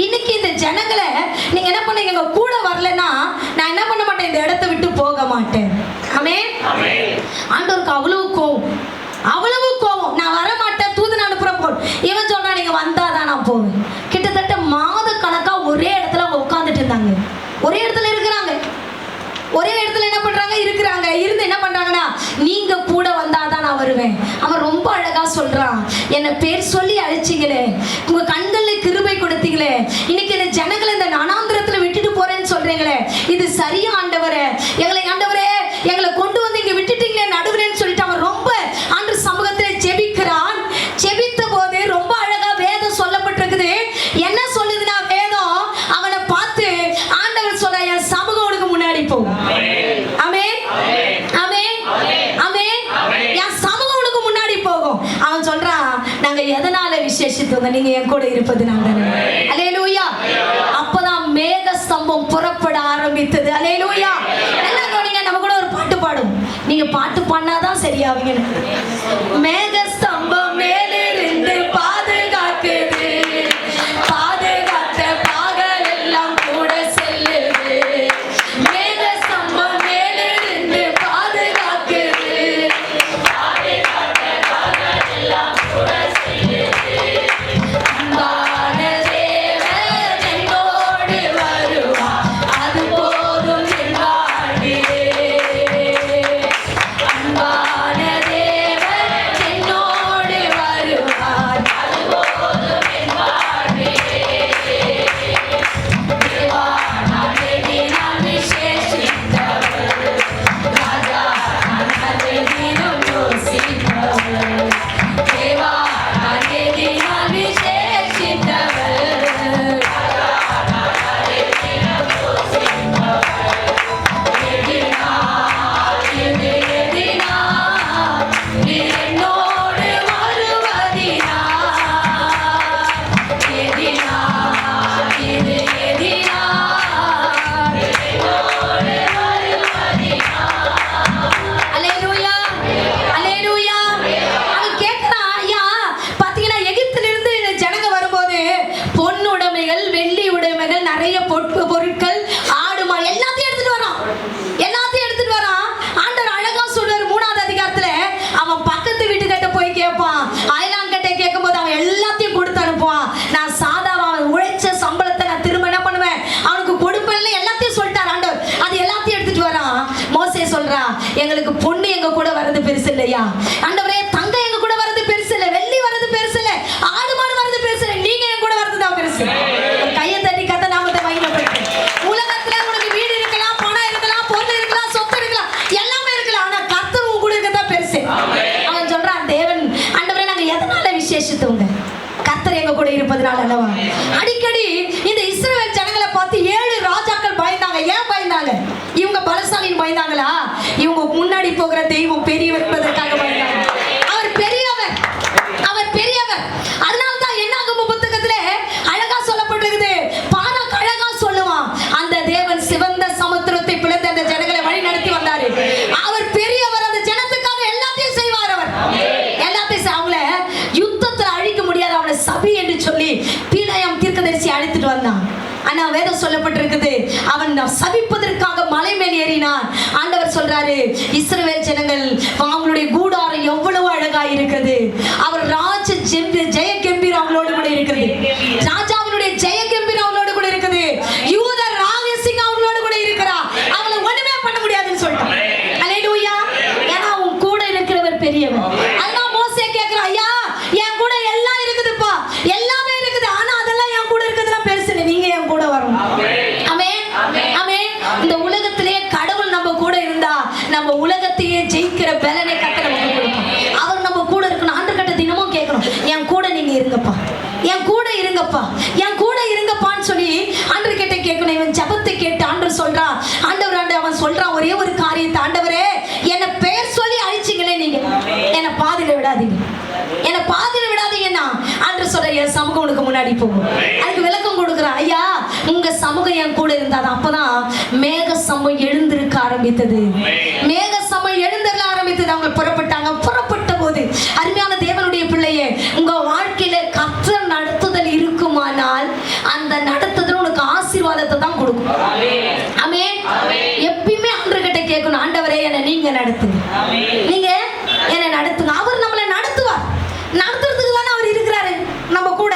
இன்னைக்கு இந்த ஜனங்களை நீங்க என்ன பண்ணீங்க, எங்க கூட வரலன்னா நான் என்ன பண்ண மாட்டேன், இந்த இடத்தை விட்டு போக மாட்டேன். ஆமென். ஆண்டவருக்கு அவ்வளவு கோவம், அவ்வளவு கோவம். நான் வர மாட்டேன், தூதன் அனுப்புற போல். இவன் சொல்றான், நீங்க வந்தாதான் நான் போவேன். கிட்டத்தட்ட மாத கணக்கா ஒரே இடத்துல அவங்க உட்கார்ந்துட்டு இருந்தாங்க. ஒரே இடத்துல இருக்கிறாங்க, ஒரே இடத்துல என்ன பண்றாங்க, இருக்கிறாங்க. இருந்து என்ன பண்றாங்கன்னா, நீங்க கூட வந்தாதான் நான் வருவேன். அவன் ரொம்ப அழகா சொல்றான், என்ன பேர் சொல்லி அழைச்சிங்களே, உங்க கண்கள்ல கிருபை கொடுத்தீங்களே, இன்னைக்கு இந்த ஜனங்களை இந்த அனாந்திரத்துல விட்டுட்டு போறேன்னு சொல்றீங்களே, இது சரியா ஆண்டவரே? ஆண்டவரே எங்களை கொண்டு வந்து இங்க விட்டுட்டீங்களே நடுவுலன்னு சொல்லிட்டு அவன் ரொம்ப ஆண்டு சமூகத்திலே ஜெபிக்கிறான். ஜெபித்த போது ரொம்ப அழகா வேதம் சொல்லப்பட்டிருக்குது. என்ன சொல்லுதுன்னா, வேதம் அவனை பார்த்து ஆண்டவர் சொல்ற, என் சமூகம் உனக்கு முன்னாடி போகும். ஆமென், ஆமென், ஆமென். என் சமூகம் உனக்கு முன்னாடி போகும். அவன் சொல்றான், நாங்க எதனால விசேஷித்தவங்க, நீங்க என் கூட இருப்பது நான் தானே. அல்லேலூயா. அப்பதான் மேக ஸ்தம்பம் புறப்பட ஆரம்பித்தது. அல்லேலூயா. எல்லாம் கவனிங்க, நம்ம கூட ஒரு பாட்டு பாடும். நீங்க பாட்டு பண்ணாதான் சரியாவீங்க. மேக ஸ்தம்பம் மேலிருந்து பாதுகாக்குது, பாதுகாத்த பாகல் எல்லாம் கூட செல்லுது. மேக ஸ்தம்பம் மேலிருந்து பாதுகாக்குது, பாதுகாத்த பாகல் எல்லாம் கூட செல்லுது. அன்பான தேவன் என்னோடு வருவார், அது போதும் என் வாழ்விலே. அன்பான தேவன் என்னோடு வருவார், அது போதும் என் வாழ்விலே. தேவா நான் எதினால் விசேஷித்தவர், ராஜா நான் எதிலும் யோசிப்பவர். தேவா நான் எதினால் விசேஷித்தவர், ராஜா நான் எதிலும் யோசிப்பவர். எதினால் இது எதினால் நீ என்னோடு வருவதினால், எதினால் இது எதினால் என்னோடு வருவதினால். அல்லேலூயா, அல்லேலூயா. அவன் கேட்கிறான், ஐயா பாத்தீங்கன்னா எகிப்திலிருந்து ஜனங்க வரும்போது பொன் உடைமைகள், வெள்ளி உடைமைகள், நிறைய பொருட்கள், ஆடு மாடு எல்லாத்தையும் எடுத்துட்டு வரான், எல்லாத்தையும் எடுத்துட்டு வரான். ஆண்டவர் அழகா சொல்றாரு 3வது அதிகாரத்துல, அவன் பக்கத்து வீட்டுக்கிட்ட போய் கேட்பான். அயலான் கிட்ட கேட்கும் போது அவன் எல்லாத்தையும் கொடுத்து அனுப்புவான். நான் சாதாவா உழைச்ச சம்பளத்தை நான் திரும்ப என்ன பண்ணுவேன், அவனுக்கு கொடுப்பேன்ல, எல்லாத்தையும் சொல்லிட்டார் ஆண்டவர். அது எல்லாத்தையும் எடுத்துட்டு வரான். மோசே சொல்றான், எங்களுக்கு பொண்ணு எங்க கூட வர்றது பெருசு இல்லையா ஆண்டவரே, தங்கம் எங்க கூட வர்றது பெருசு இல்லை, வெள்ளி வர்றது பெருசு இல்லை, ஆடு மாடு வர்றது பெருசு இல்லை, நீங்க என் கூட வர்றது தான் பெருசு. ஒரு கையை தட்டி கத்த நாமத்தை மகிமைப்படுத்து. உலகத்துல உனக்கு வீடு இருக்கலாம், பணம் இருக்கலாம், பொருள் இருக்கலாம், சொத்து இருக்கலாம், எல்லாமே இருக்கலாம், ஆனா கர்த்தர் உன் கூட இருக்கதான் பெருசு. அவன் சொல்றான், தேவன் ஆண்டவரே நாங்க எதனால விசேஷித்தவங்க, கர்த்தர் எங்க கூட இருப்பதனால அல்லவா. அடிக்கடி இந்த இஸ்ரவேல் ஜனங்களை பார்த்து 7 ராஜாக்கள் பயந்தாங்க. ஏன் பயந்தாங்க? இவங்க பலசாலின்னு பயந்தாங்களா? இவங்க முன்னாடி போகிற தெய்வம் பெரியவர் என்பதற்காக பயந்தாங்க. அவர் பெரியவர், அவர் பெரியவர். அதனால்தான் என்னாகும் புத்தகத்திலே அழகா சொல்லப்பட்டிருக்குது. பாராக் அழகா சொல்லுவான், அந்த தேவன் சிவந்த சமுத்திரத்தை பிளந்து அந்த ஜனங்களை வழி நடத்தி வந்தாரு. அவர் பெரியவர், அந்த ஜனத்துக்காக எல்லாத்தையும் செய்வார். அவர் எல்லாத்தையும் அவங்கள யுத்தத்துல அழிக்க முடியாது, அவனை சபி என்று சொல்லி பீலாயாம் தீர்க்கதரிசி அழைத்துட்டு வந்தான். ஆனா வேதம் சொல்லப்பட்டிருக்குது, அவன் சபிப்பதற்காக மலை மேல் ஏறினான். ஆண்டவர் சொல்றாரு, இஸ்ரவேல் ஜனங்கள் அவங்களுடைய கூடாரம் எவ்வளவு அழகா இருக்குது, அவர் ராஜ ஜெய கம்பீர் அவங்களோடு கூட இருக்குது, ராஜாவினுடைய ஜெய கம்பீர் அவங்களோடு கூட இருக்குது, யூத ராகசிங் அவங்களோடு கூட இருக்கிறா, அவங்கள ஒண்ணுமே பண்ண முடியாதுன்னு சொல்லிட்டான். அல்லேலூயா. ஏன்னா உன் கூட இருக்கிறவர் பெரியவர். அதனால மோசே கேட்கிறான், ஐயா என் கூட எல்லாம் இருக்குதுப்பா, எல்லாமே இருக்குது, ஆனா அதெல்லாம் என் கூட இருக்கிறதுலாம் பெருசு இல்லை, நீங்க என் கூட வரணும். ஆமென், ஆமென். இந்த உலகத்திலே கடவுள் நம்ம கூட இருந்தா நம்ம உலகத்தையே ஜெயிக்கிற பலனை கர்த்தர் நமக்கு கொடுப்பார். அவர் நம்ம கூட இருக்கணும். ஆண்டவர் கிட்ட தினமும் கேட்கணும், என் கூட நீங்க இருங்கப்பா, என் கூட இருங்கப்பா, என் கூட இருங்கப்பான்னு சொல்லி ஆண்டவர் கிட்ட கேட்கணும். இவன் ஜெபத்தை கேட்டு ஆண்டவர் சொல்றான், ஆண்டவர் அவன் சொல்றான் ஒரே ஒரு காரியத்தை, ஆண்டவரே என்ன பெயர் சொல்லி அழிச்சிங்களே, நீங்க என்ன பாதியில விடாதீங்க, என்ன பாதியில விடாதீங்கன்னா ஆண்டவர் சொல்ற, என் சமூகம் உனக்கு முன்னாடி போகும். அதுக்கு விளக்கம் கொடுக்குறான், ஐயா உங்க சமூகம் என் கூட இருந்தாதான், அப்பதான் மேக சமூகம் எழுந்திருக்க ஆரம்பித்தது. மேக சமம் எழுந்தருள ஆரம்பித்தது. அவங்க புறப்பட்டாங்க. புறப்பட்ட போது அருமையான தேவனுடைய பிள்ளையே, உங்க வாழ்க்கையில கர்த்தர் நடத்துதல் இருக்குமானால் அந்த நடத்துதல் உனக்கு ஆசீர்வாதத்தை தான் கொடுக்கும். ஆமென். எப்பயுமே ஆண்டவர்கிட்ட கேட்கணும், ஆண்டவரே என்னை நீங்க நடத்துங்க, நீங்க என்னை நடத்துங்க. அவர் நம்மளை நடத்துவார். நடத்துறதுக்கு தானே அவர் இருக்கிறாரு நம்ம கூட.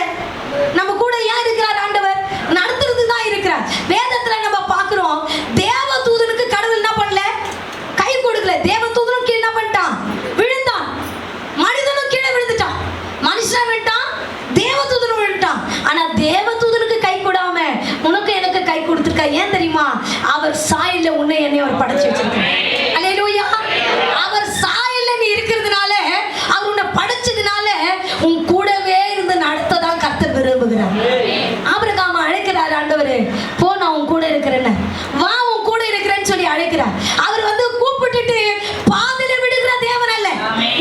நம்ம கூட ஏன் இருக்கிறார் ஆண்டவர்? நடத்துறதுக்கு தான் இருக்கிறார். வேதத்துல நம்ம பார்க்கிறோம், தேவதூதனுக்கு கடவுள் என்ன பண்ணல? கை கொடுக்கல. தேவதூதனும் கீழே என்ன பண்ணிட்டான்? விழுந்தான். மனிதனும் கீழே விழுந்துட்டான். மனுஷன் விட்டான், தேவதூதனும் விழுந்துட்டான். ஆனா தேவதூதனுக்கு கை கொடாம உனக்கு எனக்கு கை கொடுத்திருக்கா. ஏன் தெரியுமா? அவர் சாயல்ல உன்னை என்னை அவர் படைச்சு வச்சிருக்கார். அல்லேலூயா. அவர் சாயல்ல நீ இருக்கிறதுனால, அவர் உன்னை படைச்சதுனால உன் கூடவே இருந்து நடத்ததான் கர்த்தர் விரும்புகிறார். ஆபிரகாம் அழைக்கிறார், ஆண்டவரே போ, நான் உன் கூட இருக்கிறேன்னு, வா உன் கூட இருக்கிறேன்னு சொல்லி அழைக்கிறார். அவர் வந்து கூப்பிட்டுட்டு பாதியில விடுகிற தேவன் அல்ல.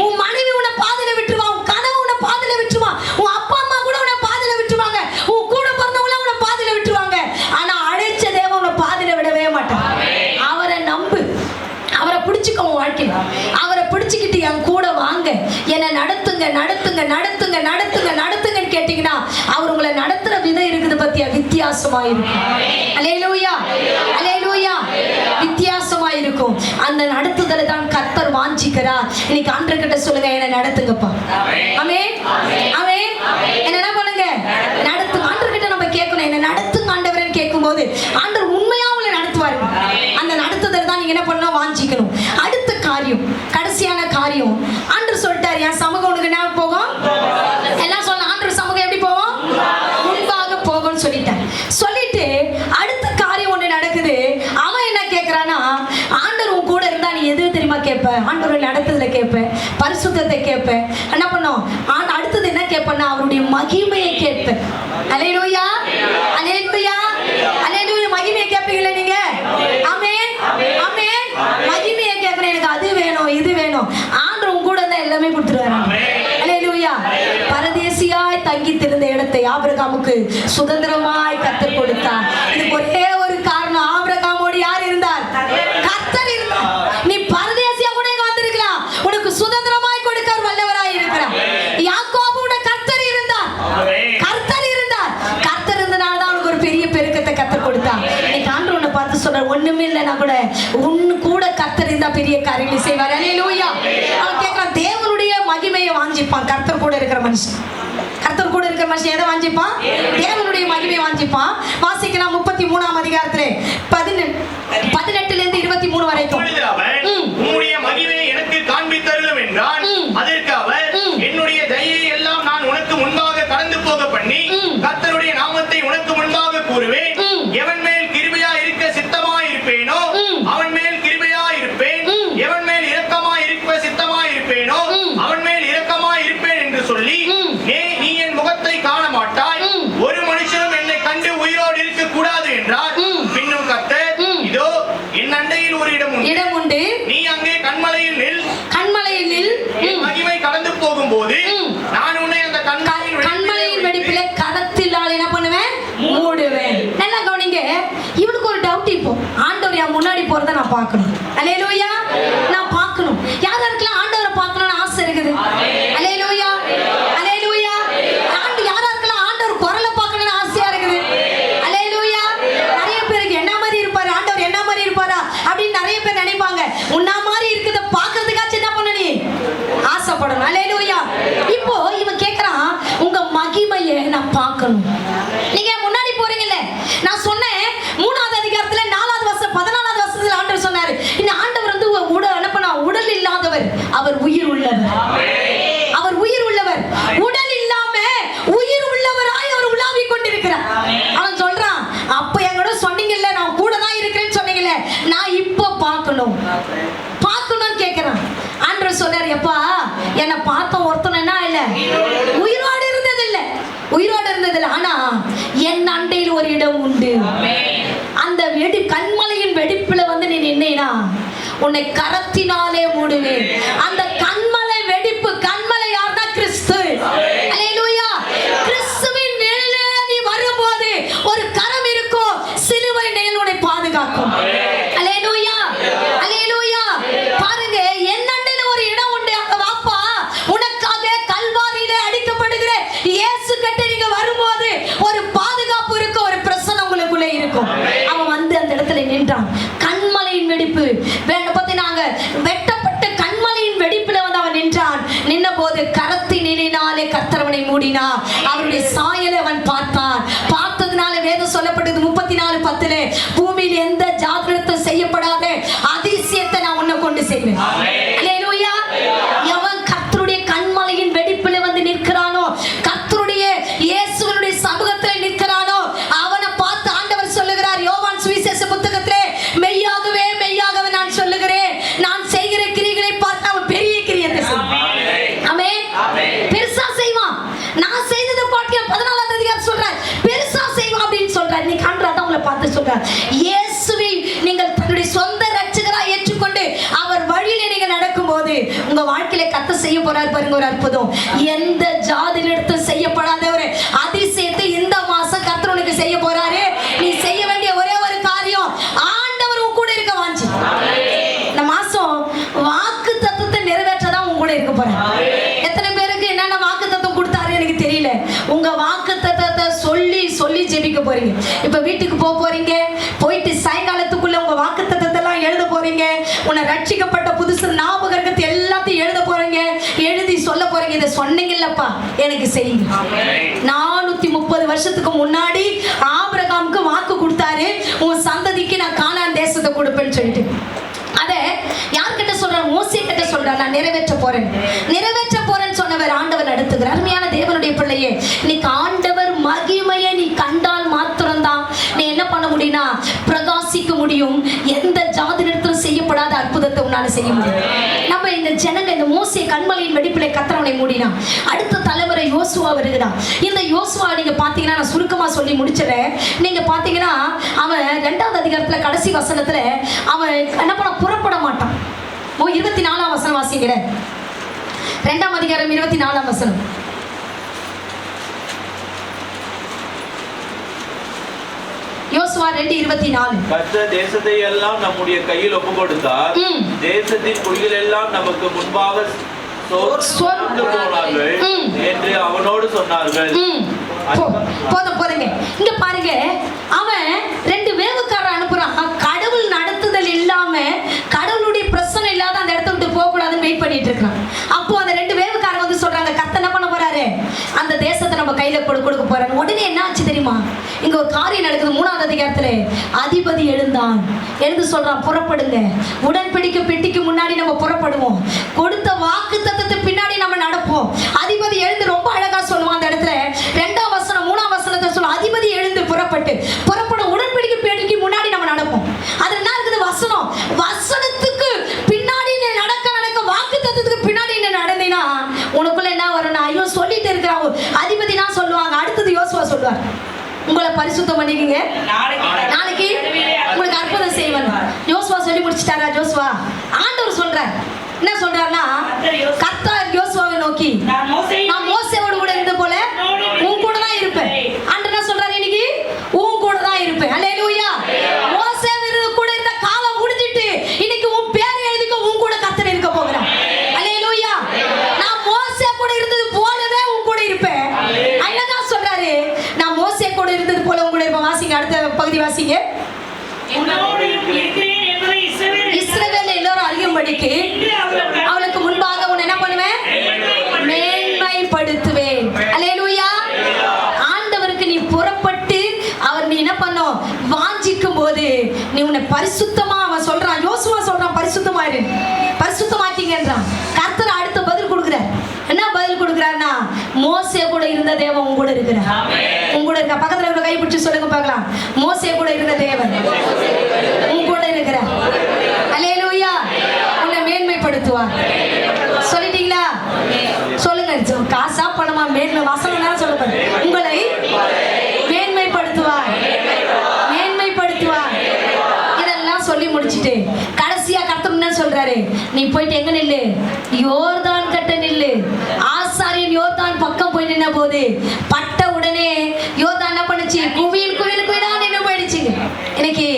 உன் மனைவி உன்னை பாதியில விட்டுருவா, உன் கனவு உன்னை பாதியில விட்டுருவா, உன் அப்பா அம்மா கூட உன்னை பாதியில விட்டுருவாங்க, உன் கூட பிறந்தவங்க உன்னை பாதியில விட்டுருவாங்க. ஆனா அழைச்ச தேவன் உன்னை பாதியில விடவே மாட்டான். அவரை நம்பு, அவரை பிடிச்சுக்க. உன் வாழ்க்கையில் அவரை பிடிச்சுக்கிட்டு என் கூட வாங்க, என்னை நடத்துங்க நடத்துங்க நடத்துங்க நடத்துங்க நடத்துங்கன்னு கேட்டீங்கன்னா அவர் உங்களை நடத்துற விதம் இருக்குது பத்தியா, வித்தியாசமா இருக்கும். அல்லேலூயா, அல்லேலூயா. வித்தியாசமா இருக்கும். அந்த நடத்துதலை தான் கர்த்தர் வாஞ்சிக்கிறார். இன்னைக்கு ஆண்டவர்கிட்ட சொல்லுங்க, என்னை நடத்துங்கப்பா. ஆமென், ஆமென். என்ன பண்ணுங்க? நடத்துங்க. ஆண்டவர்கிட்ட நம்ம கேட்கணும், என்னை நடத்துங்க ஆண்டவரேன்னு கேட்கும்போது ஆண்டவர் உண்மையா உங்களை நடத்துவாரு. அந்த நடத்துதல் தான் நீங்க என்ன பண்ணணும்? வாஞ்சிக்கணும். அடுத்த காரியம், கடைசியான காரியம், ஆண்டவர் சொல்லிட்டாரு, என் சமூகம் உனக்கு என்ன போகும்? எல்லாம் சொல்ல, ஆண்டவர் சமூகம் எப்படி போகும்? முன்பாக போகும்னு சொல்லிட்டார். சொல்லிட்டு அடுத்த காரியம் ஒண்ணு நடக்குது. அவன் என்ன கேட்கிறானா, ஆண்டவர் உன் கூட இருந்தா நீ எது தெரியுமா கேட்ப? ஆண்டவர் நடத்துதல கேட்ப, பரிசுத்தத்தை கேட்ப. என்ன பண்ணும்? அடுத்தது என்ன கேட்பேன்னா, அவருடைய மகிமையை கேட்பேன். அல்லேலூயா, அல்லேலூயா, அல்லேலூயா. மகிமையை கேட்பீங்களா நீங்க? ஆமென், ஆமென். மகிமையை கேட்கிறேன், எனக்கு அது வேணும் இது வேணும். ஆண்டவர் உன் கூட இருந்தா எல்லாமே கொடுத்துருவாரு. அல்லேலூயா. பரதேசியாய் தங்கி திருந்த இடத்தை ஆபிரகாமுக்கு சுதந்திரமாய் கர்த்தர் கொடுத்தார். இதுக்கு ஒரே ஒரு காரணம், ஆபிரகாமோடு யார் இருந்தார்? கர்த்தர் இருந்தார். நீ பரதேசியா கூட இங்க வந்திருக்கலாம், உனக்கு சுதந்திரமாய் கொடுக்க வல்லவராய் இருக்கிறார். யாக்கோபோட கர்த்தர் இருந்தார். கர்த்தர் இருந்தார். கர்த்தர் இருந்தனால தான் அவனுக்கு ஒரு பெரிய பெருக்கத்தை கர்த்தர் கொடுத்தார். இன்னைக்கு ஆண்டவர் உன்னை பார்த்து சொல்ற, ஒண்ணுமே இல்லைன்னா கூட உன்னு கூட கர்த்தர் இருந்தா பெரிய காரியங்களை செய்வார். அல்லேலூயா. அவன் கேட்கிறான், தேவனுடைய மகிமையை வாஞ்சிப்பான் கர்த்தர் கூட இருக்கிற மனுஷன். கர்த்தர் கூட இருக்கிற மனுஷன் எதை வாஞ்சிப்பான்? தேவனுடைய மகிமையை வாஞ்சிப்பான். வாசிக்கலாம் 33ஆம் அதிகாரத்திலே 18 இருந்து 23 வரைக்கும். உம்முடைய மகிமையை எனக்கு காண்பித்தருளும் என்றான். அதற்கு அவர், என்னுடைய தயையை எல்லாம் நான் உனக்கு முன்பாக கடந்து போக பண்ணி கர்த்தருடைய நாமத்தை உனக்கு முன்பாக கூறுவேன். எவன் மேல் கிருபையா இருக்க சித்தமா இருப்பேனோ அவன் மேல் கிருபையா இருப்பேன். எவன் மேல் இரக்கமா இருக்க சித்தமா இருப்பேனோ அவன் மேல் இரக்கமா இருப்பேன் என்று சொல்லி, நீ என் முகத்தை காண மாட்டாய், ஒரு மனுஷனும் என்னை கண்டு உயிரோடு இருக்க கூடாது என்றார். பின்னும் கர்த்தர், இதோ என் அண்டையில் ஒரு இடம் உண்டு, நீ அங்கே கன்மலையில் நில். கன்மலையில் நில். என் மகிமை கடந்து போகும்போது நான் உன்னை அந்த கன்மலையின் வெடிப்பிலே கரத்தினால் என்ன பண்ணுவேன்? மூடுவேன். நல்லா கவனிங்க. இவனுக்கு ஒரு டவுட், இப்போ ஆண்டவர் என் முன்னாடி போறதை நான் பார்க்கணும். அல்லேலூயா. நான் பார்க்கணும். யாராருக்கெல்லாம் ஆண்டவரை பார்க்கணும்னு ஆசை இருக்குது? அல்லேலூயா, அல்லேலூயா. யாராருக்கெல்லாம் ஆண்டவர் குரலை பார்க்கணும்னு ஆசையா இருக்குது? அல்லேலூயா. நிறைய பேருக்கு என்ன மாதிரி இருப்பாரு ஆண்டவர், என்ன மாதிரி இருப்பாரா அப்படின்னு நிறைய பேர் நினைப்பாங்க. உன்ன மாதிரி இருக்கிறத பார்க்கறதுக்காச்சும் என்ன பண்ண நீ ஆசைப்படணும். அல்லேலூயா. இப்போ இவன் கேட்கறான், உங்க மகிமையை நான் பார்க்கணும். நீங்க முன்னாடி போறீங்கல்ல, நான் சொன்னேன் 3ஆவது அதிகாரத்துல 4வது வசனம் 14வது வசனத்துல ஆண்டவர் சொன்னாரு, இந்த ஆண்டவர் வந்து உடல் இல்லாதவர், அவர் உயிர் உள்ளவர். அவர் உயிர் உள்ளவர். உடல் இல்லாம உயிர் உள்ளவராய் அவர் உலாவிக் கொண்டிருக்கிறார். அவன் சொல்றான், அப்ப எங்கூட சொன்னீங்கல்ல, நான் கூட தான் இருக்கிறேன்னு சொன்னீங்கல்ல, நான் இப்ப பார்க்கணும் பார்க்கணும்னு கேட்கிறான். ஆண்டவர் சொல்றாரு, எப்பா என்னை பார்த்த ஒருத்தன் என்ன இல்ல, உயிரோடு இருந்ததில்லை, உயிரோடு இருந்ததில்லை. ஆனா என் அண்டையில் ஒரு இடம் உண்டு. அந்த கண்மலையின் வெடிப்புல வந்து நீ நின்னா உன்னை கரத்தினாலே மூடுவேன். அந்த கண்மலை வெடிப்பு, கண்மலை யார்னா? கிறிஸ்து. அல்லேலூயா. கிறிஸ்துவின் நிழலே நீ வரும்போது ஒரு கரம் இருக்கும், சிலுவை நிழல் உன்னை பாதுகாக்கும். அல்லேலூயா. அப்படின்னா அவருடைய சாயலை அவன் பார்த்தான். பார்த்ததுனால வேதம் சொல்லப்பட்டது 34:10 பூமியில் எந்த ஜாதிரத்தம் செய்யப்படாத அதிசயத்தை நான் உன்னை கொண்டு செய்வேன். அல்லேலூயா. எவன் கர்த்தருடைய கண்மலையின் வெடிப்பில் வந்து நிற்கிறானோ, கர்த்தருடைய இயேசுவினுடைய சமூகத்தில் நிற்கிறானோ, அவனை பார்த்து ஆண்டவர் சொல்லுகிறார் யோவான் சுவிசேஷ புத்தகத்திலே, மெய்யாகவே மெய்யாகவே நான் சொல்லுகிறேன், நான் செய்கிற கிரியைகளை பார்த்து அவன் பெரிய கிரியத்தை செய்வான். ஆமென். பெருசா செய்வான். நான் செய்ததை பார்த்து 14ஆம் அதிகாரம் சொல்றார் பெருசா செய்வான் அப்படின்னு சொல்றார். நீ கண்டாதான் உங்களை பார்த்து சொல்றார், இயேசுவை நீங்கள் தன்னுடைய சொந்த ரட்சகராய் ஏற்றுக்கொண்டு அவர் வழியிலே நீங்க நடக்கும்போது உங்க வாழ்க்கையில கர்த்தர் செய்ய போறார் பாருங்க ஒரு அற்புதம். எந்த ஜாதியிலிருந்து செய்யப்படாத ஒரு அதிசயத்தை இந்த மாசம் கர்த்தர் உனக்கு செய்ய போறாரு. நீ செய்ய வேண்டிய ஒரே ஒரு காரியம், ஆண்டவர் உன் கூட இருக்க வாஞ்சி. இந்த மாசம் வாக்கு தத்துவத்தை நிறைவேற்றதான் உன் கூட இருக்க போறேன். எத்தனை பேருக்கு என்னென்ன வாக்கு தத்துவம் கொடுத்தாரு எனக்கு தெரியல. உங்க வாக்கு தத்துவத்தை சொல்லி சொல்லி ஜெபிக்க போறீங்க. இப்ப வீட்டுக்கு போறீங்க, போயிட்டு சாயங்காலத்துக்குள்ள உங்க வாக்கு தத்துவத்தை எல்லாம் எழுத போறீங்க. உன்னை ரட்சிக்கப்பட்ட புதுசு ஞாபகத்தை எல்லாத்தையும் எழுத போறீங்க, எழுதி சொல்ல போறீங்க. இதை சொன்னீங்கல்லப்பா எனக்கு செய்யுங்க. 430 வருஷத்துக்கு முன்னாடி ஆபிரகாமுக்கு வாக்கு கொடுத்தாரு, உன் சந்ததிக்கு நான் கானான் தேசத்தை கொடுப்பேன்னு சொல்லிட்டு. அத யார்கிட்ட சொல்றாரு? மோசே கிட்ட சொல்றாரு, நான் நிறைவேற்ற போறேன்னு சொன்னவர் ஆண்டவர் நடத்துகிறார். அருமையான தேவனுடைய பிள்ளையே, இன்னைக்கு ஆண்டவர் மகிமையை நீ கண்டால் மாத்திரம்தான் நீ என்ன பண்ண முடியும்னா பிரகாசிக்க முடியும். எந்த ஜாதியிடத்திலும் செய்யப்படாத அற்புதத்தை உன்னால செய்ய முடியும். நம்ம இந்த ஜனங்க இந்த மோசே கண்மலையின் வெடிப்பிலே கத்தரவனை மூடினா, அடுத்த தலைமுறை யோசுவா வருகிறான். இந்த யோசுவா நீங்க பாத்தீங்கன்னா, நான் சுருக்கமா சொல்லி முடிச்சிடறேன். நீங்க பாத்தீங்கன்னா அவன் 2ஆவது அதிகாரத்துல கடைசி வசனத்துல அவன் என்ன பண்ண புறப்பட மாட்டான். 24ஆம் வசனம் வாசிக்கிற. 2ஆம் அதிகாரம் 24ஆம் வசனம். யோசுவா 2:24. கர்த்தர் தேசத்தை எல்லாம் நம்முடைய கையில் ஒப்பு கொடுத்தார். தேசத்தின் குடிகள் எல்லாம் நமக்கு முன்பாக சோர்ந்து போனார்கள் என்று அவனோடு சொன்னார்கள். போதுங்க. இங்க பாருங்க, அவன் 2 வேவுக்காரர் அனுப்புறான். கடவுள் நடத்துதல் இல்லாம, கடவுளுடைய பிரச்சனை இல்லாத அந்த இடத்த விட்டு போக கூடாதுன்னு வெயிட் பண்ணிட்டு இருக்கான். அப்போ அந்த 2 வேவுக்காரர் வந்து சொல்றாங்க, கர்த்தர் என்ன பண்ண போறாரு? அந்த தேசத்தை நம்ம கையில கொடுக்க போறாங்க. உடனே என்ன ஆச்சு தெரியுமா? இங்க ஒரு காரியம் நடக்குது. 3ஆவது அதிகாரத்துல அதிபதி எழுந்தான். எழுந்து சொல்றான், புறப்படுங்க, உடன்படிக்கை பெட்டிக்கு முன்னாடி நம்ம புறப்படுவோம், கொடுத்த வாக்கு தத்தத்துக்கு பின்னாடி நம்ம நடப்போம். அதிபதி எழுந்து ரொம்ப அழகா சொல்லுவான் அந்த இடத்துல. 2ஆம் வசனம் 3ஆம் வசனத்தை சொல்லுவோம், அதிபதி எழுந்து புறப்பட உடன்படிக்கை பெட்டிக்கு முன்னாடி நம்ம நடப்போம். அது என்ன இருக்குது? வசனம். வசனத்துக்கு பின்னாடி நடக்க வாக்கு தத்தத்துக்கு பின்னாடி என்ன நடந்தீங்கன்னா உனக்குள்ள என்ன வரும்னா, ஐயோ சொல்லிட்டு இருக்கிறாங்க அதிபதி நான் சொல்லுவாங்க. அடுத்தது யோசுவா சொல்லுவார், உங்களை பரிசுத்தம் பண்ணிக்கங்க, நாளைக்கு உங்களுக்கு அற்புதம் செய்வேன். யோசுவா சொல்லி முடிச்சிட்டாரா? யோசுவா ஆண்டவர் சொல்றார், என்ன சொல்றாருன்னா, கர்த்தர் யோசுவாவை நோக்கி, நான் மோசேவோடு கூட இருந்த போல உன் கூட தான் இருப்பேன். ஆண்டவர் என்ன சொல்றாரு? இன்னைக்கு உன் கூட தான் இருப்பேன். அல்லேலூயா. மோசே கூட இருந்த காலம் முடிஞ்சிட்டு இன்னைக்கு உன் பேரை எழுதிக்க உன் கூட கர்த்தர் இருக்க போகிறார். அல்லேலூயா. நான் மோசே கூட இருந்தது போலவே உன் கூட இருப்பேன். அழகா சொல்றாரு, நான் மோசே கூட இருந்தது போல உன் கூட இருப்பேன். வாசிங்க, அடுத்த பகுதி வாசிங்க. இஸ்ரவேல் எல்லாரும் அறியும்படிக்கு அவளுக்கு முன்பாக உன்னை என்ன பண்ணுவேன்? மேன்மைப்படுத்துவேன். அல்லேலூயா. ஆண்டவருக்கு நீ புறப்பட்டு அவர் நீ என்ன பண்ணும் வாஞ்சிக்கும் போது நீ உன்னை பரிசுத்தமா, அவன் சொல்றான், யோசுவா சொல்றான், பரிசுத்தமாயிரு, பரிசுத்தமாக்கிங்கன்றான். கர்த்தர் அடுத்த பதில் கொடுக்குறார். என்ன பதில் கொடுக்குறாருன்னா, மோசே கூட இருந்த தேவன் உன் கூட இருக்கிறார். உன் கூட இருக்க. பக்கத்துல இருக்கிற கை பிடிச்சு சொல்லுங்க பார்க்கலாம், மோசே கூட இருந்த தேவன் உன் கூட இருக்கிறார். அல்லேலூயா. உன்னை மேன்மைப்படுத்துவார். சொல்லிட்டீங்களா? சொல்லுங்க. காசா பணமா? மேன்மை வசனம் தானே சொல்ல போறேன். உங்களை மேன்மைப்படுத்துவார், மேன்மைப்படுத்துவார். இதெல்லாம் சொல்லி முடிச்சுட்டு கடைசியா கர்த்தர் என்ன சொல்றாரு? நீ போயிட்டு எங்க நில்லு? யோர்தான் கட்ட நில்லு. ஆசாரியன் யோர்தான் பக்கம் போய் நின்ன போது பட்ட உடனே யோர்தான் என்ன பண்ணுச்சு? குவியலா நின்று போயிடுச்சு. இன்னைக்கு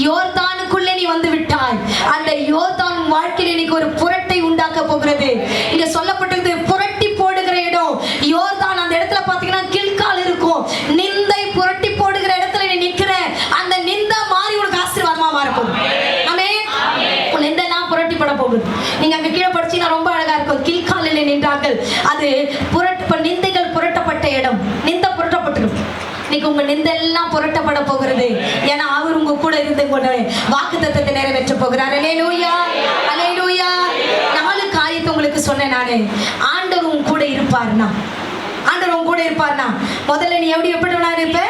யோர்தானுக்குள்ளே நீ வந்து விட்டாய். அந்த யோர்தான் வாழ்க்கையில் இன்னைக்கு ஒரு புரட்டை உண்டாக்க போகிறது. இங்க சொல்லப்பட்டது புரட்டி போடுகிற இடம் யோர்தான். அந்த இடத்துல பாத்தீங்கன்னா கில்கால் இருக்கும். நிந்தை புரட்டி போடுகிற இடத்துல நீ நிக்கிற. அந்த நிந்தை மாறி உனக்கு ஆசீர்வாதமா மாறப்போகுது. ஆமென். உன் நிந்தைலாம் புரட்டி போட போகுது. நீங்க அங்க கீழே படிச்சீங்கன்னா ரொம்ப அழகா இருக்கும். கில்காலில் நின்றார்கள். அது நிந்தைகள் புரட்டப்பட்ட புரட்டப்பட்ட இடம், நிந்த புரட்டப்பட்டிருக்கும். இன்னைக்கு உங்க நிந்தெல்லாம் புரட்டப்பட போகிறது. ஏன்னா அவர் உங்க கூட இருந்து கொண்டு வாக்குத்தத்தத்தை நிறைவேற்ற போகிறார். அல்லேலூயா, அல்லேலூயா. 4 காரியத்தை உங்களுக்கு சொன்னேன் நானு. ஆண்டவர் உங்க கூட இருப்பார்னா, ஆண்டவர் உங்க கூட இருப்பார்னா, முதல்ல நீ எப்படிப்பட்டவனா இருப்ப?